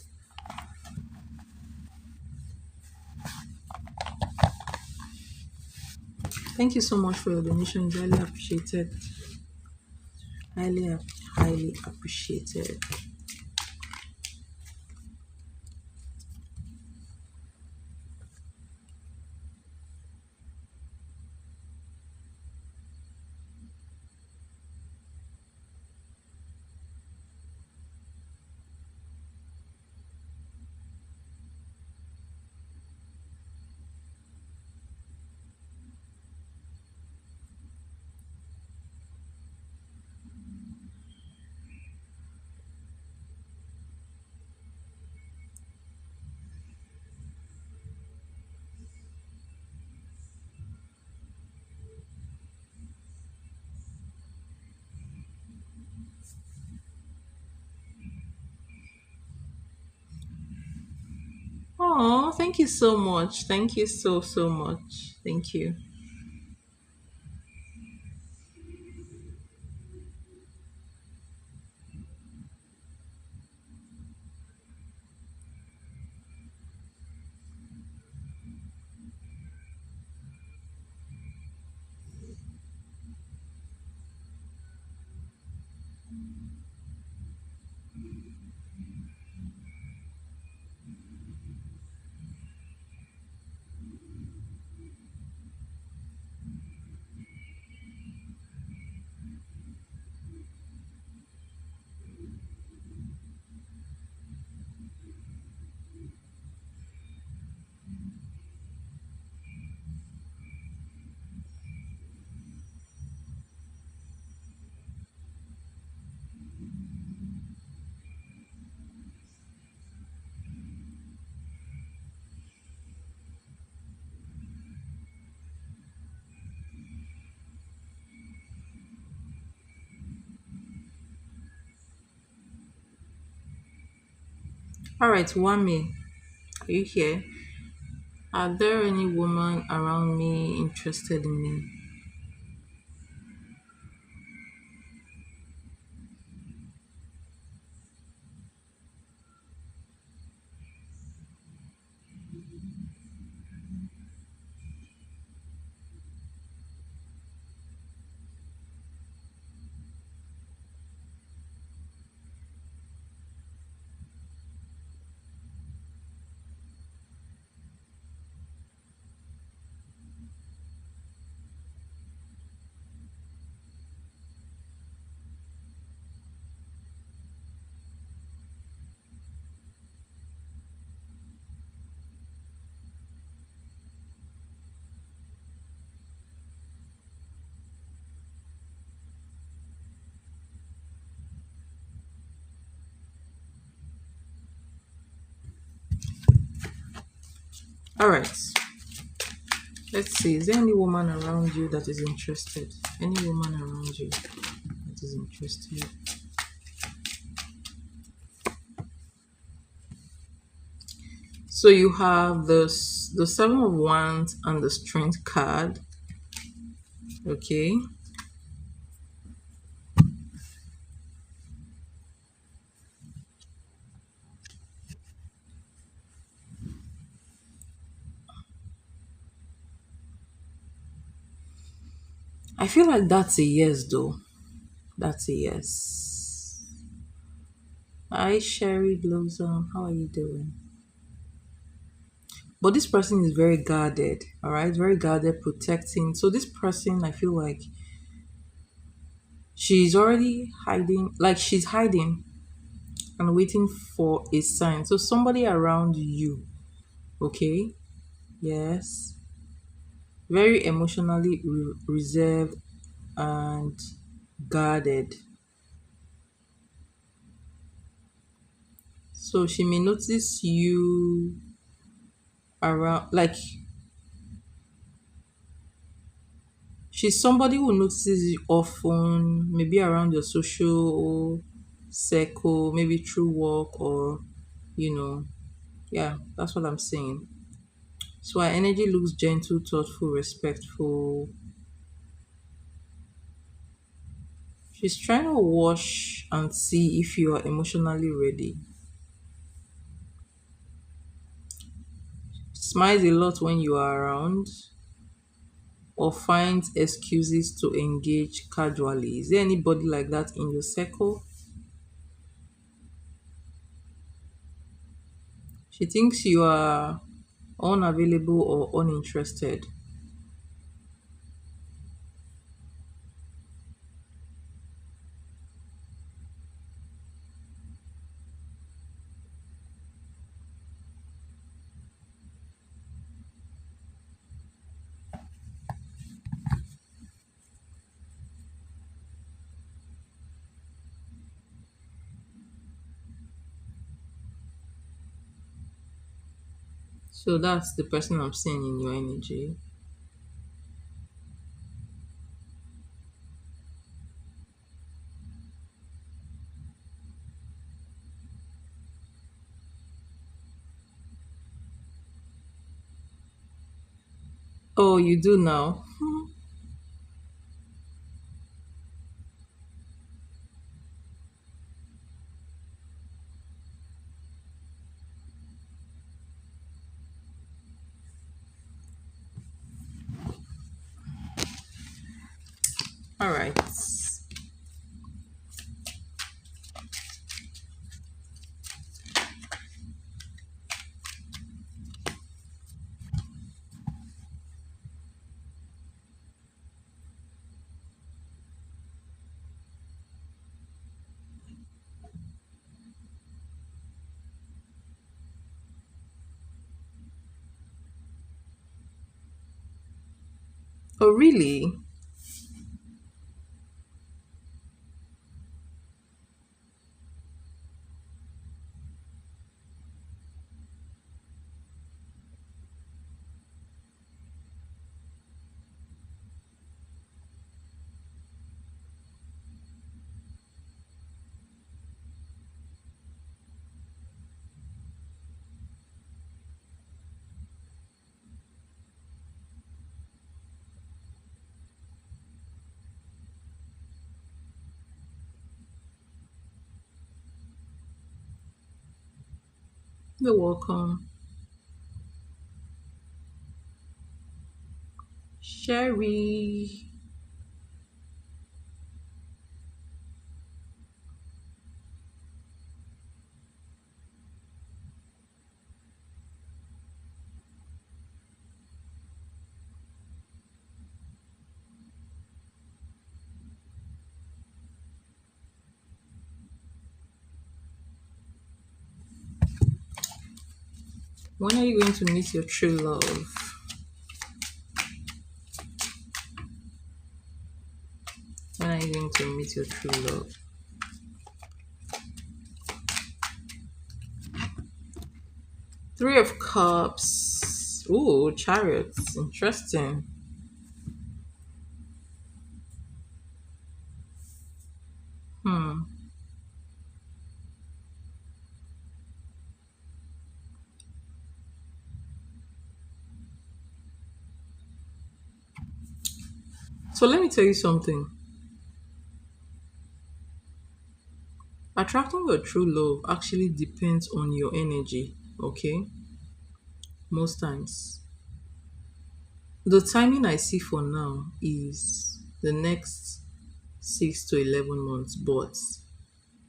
A: Thank you so much for your donation. It's highly appreciated. Highly, highly appreciated. Oh, thank you so much. Thank you so, so much. Thank you. All right, Wami, are you here? Are there any women around me interested in me? All right. Let's see. Is there any woman around you that is interested? Any woman around you that is interested? So you have the Seven of Wands and the Strength card. Okay. I feel like that's a yes, though. That's a yes. Hi, Sherry Blossom. How are you doing? But this person is very guarded, all right? Very guarded, protecting. So this person, I feel like she's already hiding, like she's hiding and waiting for a sign. So somebody around you, okay? Yes. Very emotionally reserved and guarded. So she may notice you around, like she's somebody who notices you often, maybe around your social circle, maybe through work or, you know, yeah, that's what I'm saying. So her energy looks gentle, thoughtful, respectful. She's trying to watch and see if you are emotionally ready. Smiles a lot when you are around or finds excuses to engage casually. Is there anybody like that in your circle? She thinks you are unavailable or uninterested. So that's the person I'm seeing in your energy. Oh, you do now? All right. Oh, really? You're welcome. Sherry. When are you going to meet your true love? When are you going to meet your true love? Three of Cups. Ooh, chariots. Interesting. Hmm. So let me tell you something. Attracting your true love actually depends on your energy, okay? Most times. The timing I see for now is the next 6 to 11 months, but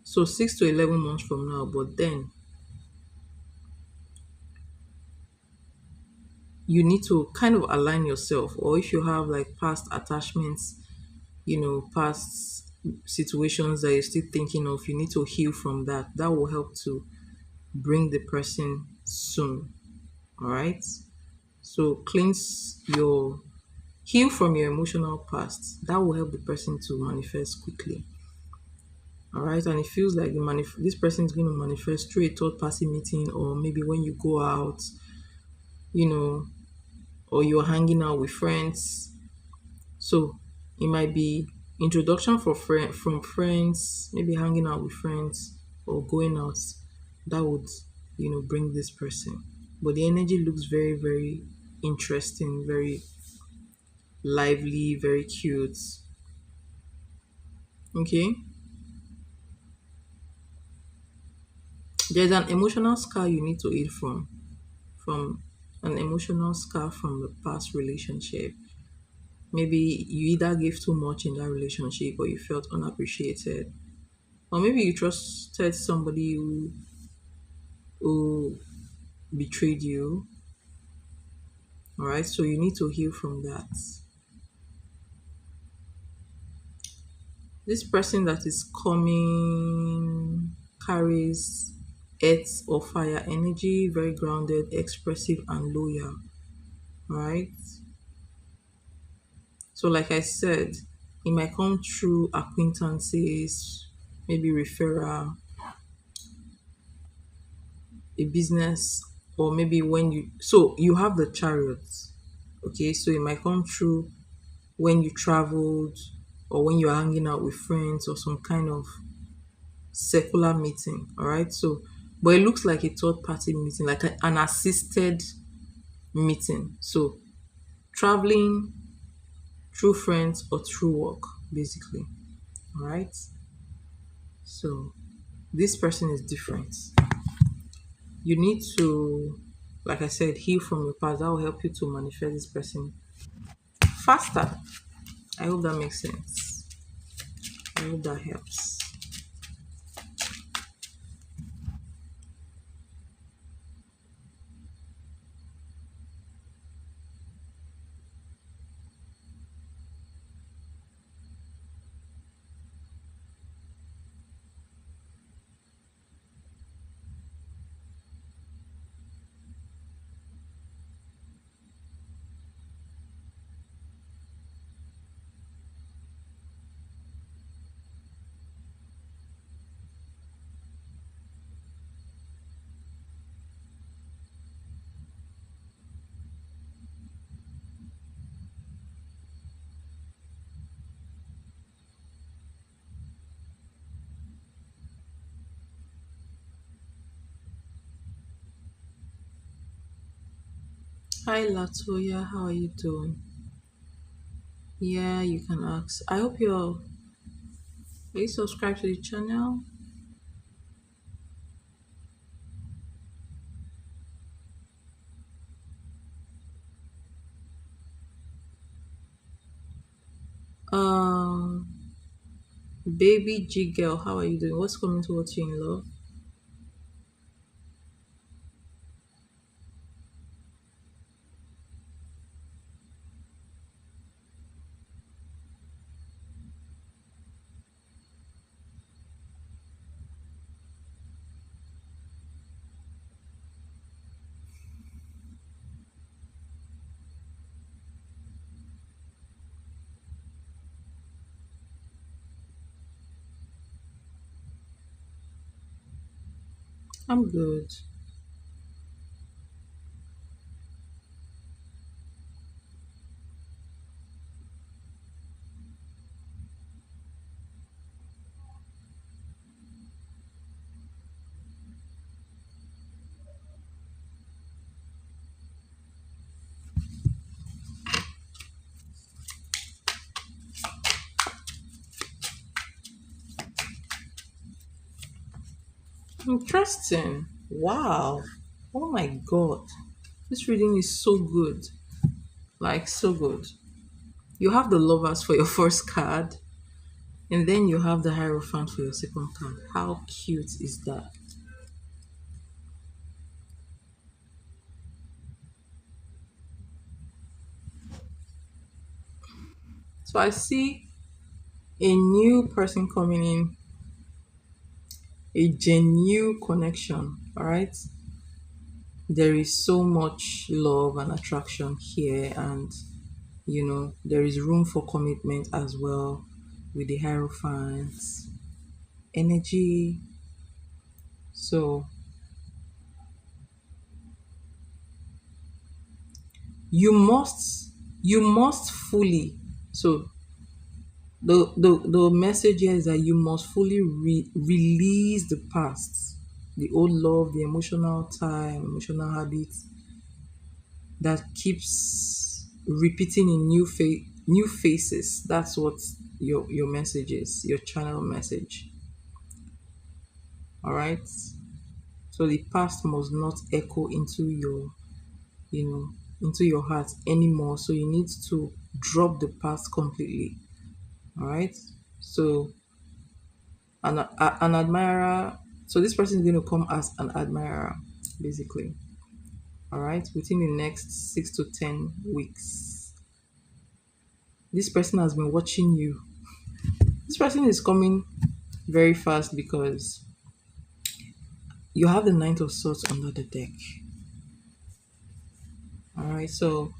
A: so 6 to 11 months from now, but then you need to kind of align yourself, or if you have like past attachments, past situations that you're still thinking of, you need to heal from that. That will help to bring the person soon. All right. So cleanse your heal from your emotional past. That will help the person to manifest quickly. All right. And it feels like this person is going to manifest through a third party meeting, or maybe when you go out, you know, or you're hanging out with friends. So it might be introduction from friends, maybe hanging out with friends or going out. That would, bring this person. But the energy looks very, very interesting, very lively, very cute. Okay. There's an emotional scar you need to heal from an emotional scar from the past relationship. Maybe you either gave too much in that relationship or you felt unappreciated. Or maybe you trusted somebody who betrayed you. All right, so you need to heal from that. This person that is coming carries earth or fire energy, very grounded, expressive, and loyal. All right, so like I said, it might come through acquaintances, maybe referral, a business, or maybe when you have the chariot. Okay, so it might come through when you traveled, or when you're hanging out with friends, or some kind of secular meeting. All right, so but it looks like a third party meeting, like an assisted meeting. So traveling through friends or through work, basically. All right, so this person is different. You need to, like I said, heal from your past. That will help you to manifest this person faster. I hope that makes sense. I hope that helps. Hi Latoya, how are you doing? Yeah, you can ask. I hope are you subscribed to the channel? Um, baby G girl, how are you doing? What's coming towards you in love? I'm good. Interesting. Wow. Oh my god. This reading is so good. Like, so good. You have the lovers for your first card, and then you have the Hierophant for your second card. How cute is that? So I see a new person coming in, a genuine connection. All right. There is so much love and attraction here, and there is room for commitment as well with the Hierophants energy. So you must you must fully so the message here is that you must fully release the past, the old love, the emotional tie, emotional habits that keeps repeating in new faces. That's what your message is, your channel message. All right. So the past must not echo you know into your heart anymore. So you need to drop the past completely. All right. So an admirer. So this person is going to come as an admirer, basically. All right, within the next 6 to 10 weeks. This person has been watching you. This person is coming very fast because you have the Ninth of Swords under the deck. All right, so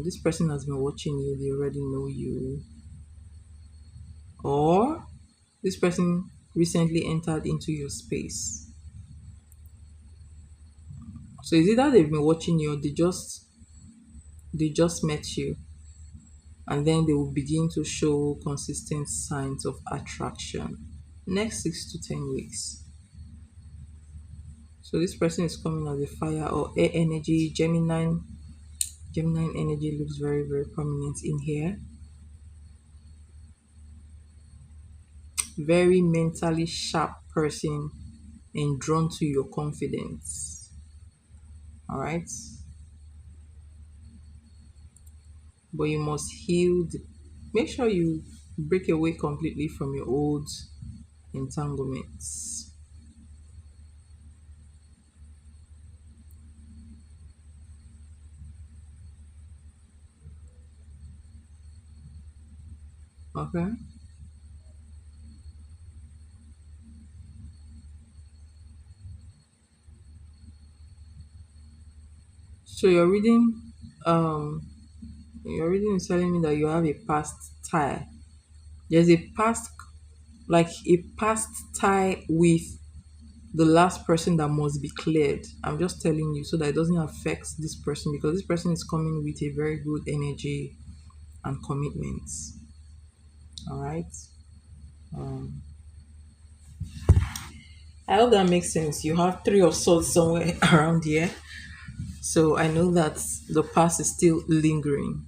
A: this person has been watching you. They already know you, or this person recently entered into your space. So it's either they've been watching you or they just met you, and then they will begin to show consistent signs of attraction next 6 to 10 weeks. So this person is coming as a fire or air energy. Gemini energy looks very, very prominent in here. Very mentally sharp person and drawn to your confidence. All right. But you must heal. Make sure you break away completely from your old entanglements. Okay. So um your reading is telling me that you have a past tie. There's a past tie with the last person that must be cleared. I'm just telling you so that it doesn't affect this person, because this person is coming with a very good energy and commitments. All right. Um, I hope that makes sense. You have Three of Swords somewhere around here. So I know that the past is still lingering.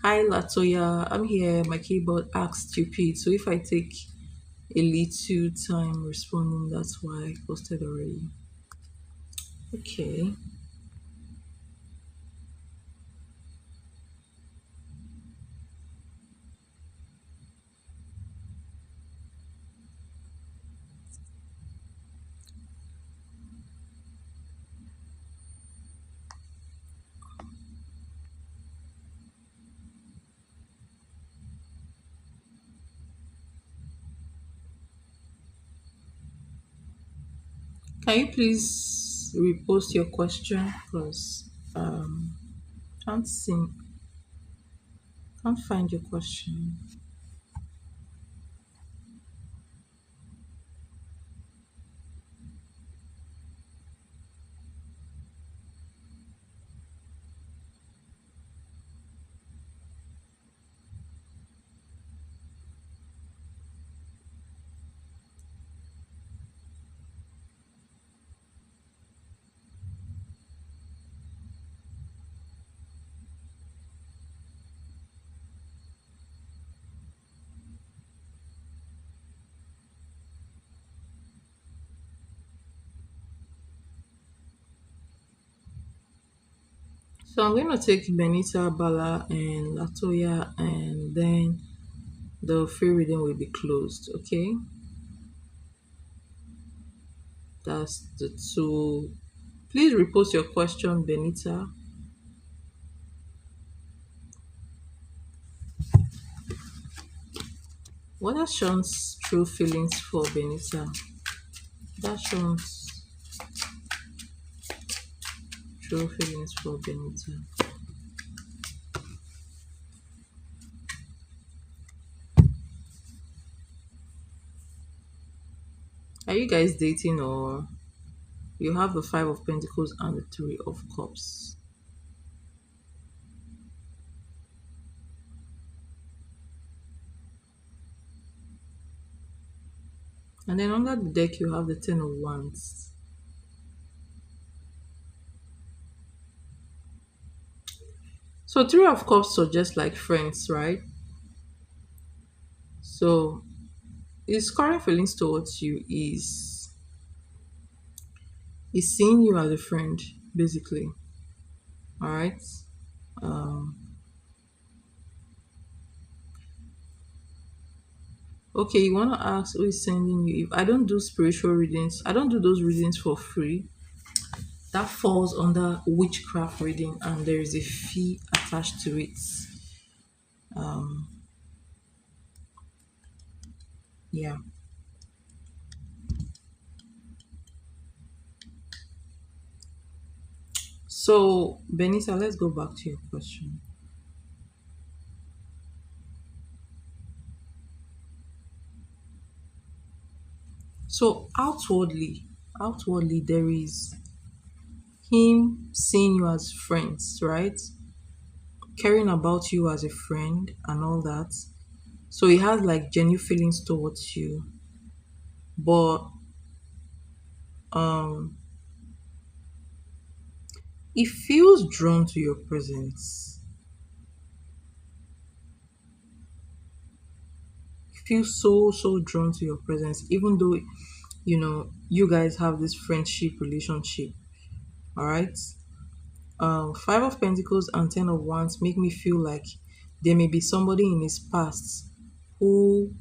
A: Hi Latoya, I'm here. My keyboard acts stupid. So if I take a little time responding, that's why I posted already. Okay. Can you please repost your question? Because can't see, can't find your question. So I'm going to take Benita, Bala, and Latoya, and then the free reading will be closed. Okay, that's the two. Please repost your question, Benita. What are Sean's true feelings for Benita? That's Sean's true feelings for Benita. Are you guys dating, or you have the Five of Pentacles and the Three of Cups? And then under the deck, you have the Ten of Wands. So Three of Cups suggests like friends, right? So his current feelings towards you is seeing you as a friend, basically. All right. Um, okay, you want to ask who is sending you? If I don't do spiritual readings, I don't do those readings for free. That falls under witchcraft reading, and there is a fee attached to it. Um, yeah. So, Benita, let's go back to your question. So, outwardly, there is him seeing you as friends, right? Caring about you as a friend and all that. So, he has like genuine feelings towards you, but um, he feels drawn to your presence. He feels so drawn to your presence, even though you guys have this friendship relationship. All right. Five of Pentacles and Ten of Wands make me feel like there may be somebody in his past who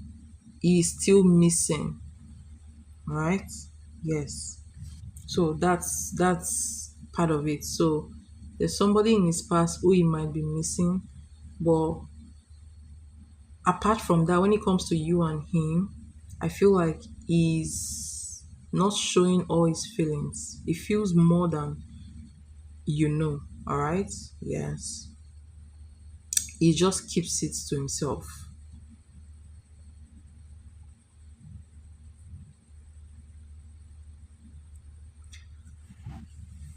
A: is still missing. All right. Yes. So that's part of it. So there's somebody in his past who he might be missing, but apart from that, when it comes to you and him, I feel like he's not showing all his feelings. He feels more than all right? Yes. He just keeps it to himself.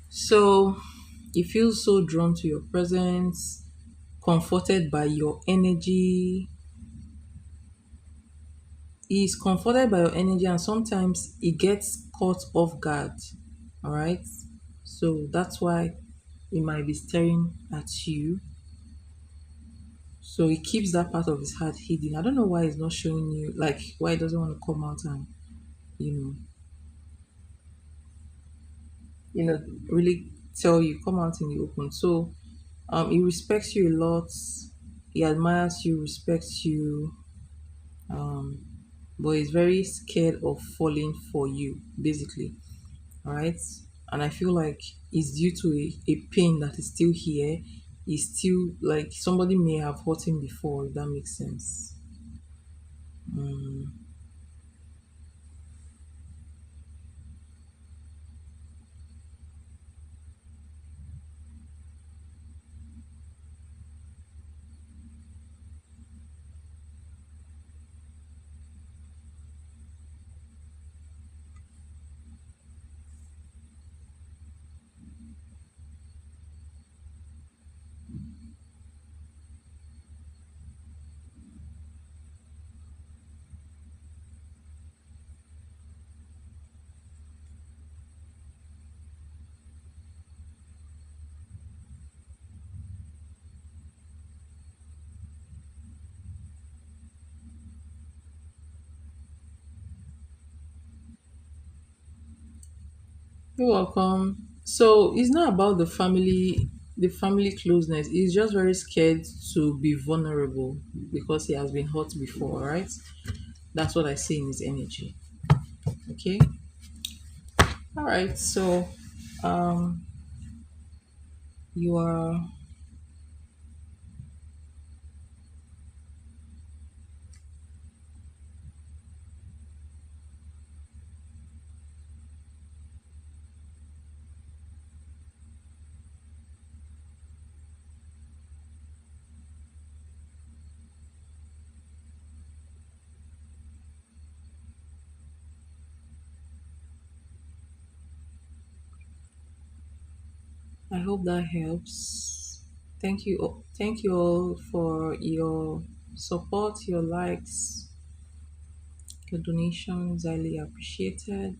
A: So he feels so drawn to your presence, comforted by your energy. He's comforted by your energy, and sometimes he gets caught off guard. All right. So that's why he might be staring at you. So he keeps that part of his heart hidden. I don't know why he's not showing you, like why he doesn't want to come out and you know, you know, really tell you, come out in the open. So he respects you a lot. He admires you, respects you, um, but he's very scared of falling for you, basically. All right. And I feel like it's due to a pain that is still here. It's still like somebody may have hurt him before, if that makes sense. You're welcome. So it's not about the family, the family closeness. He's just very scared to be vulnerable because he has been hurt before, right? That's what I see in his energy. Okay. All right. So, um, you are. I hope that helps. Thank you. Thank you all for your support, your likes, your donations. Highly appreciated.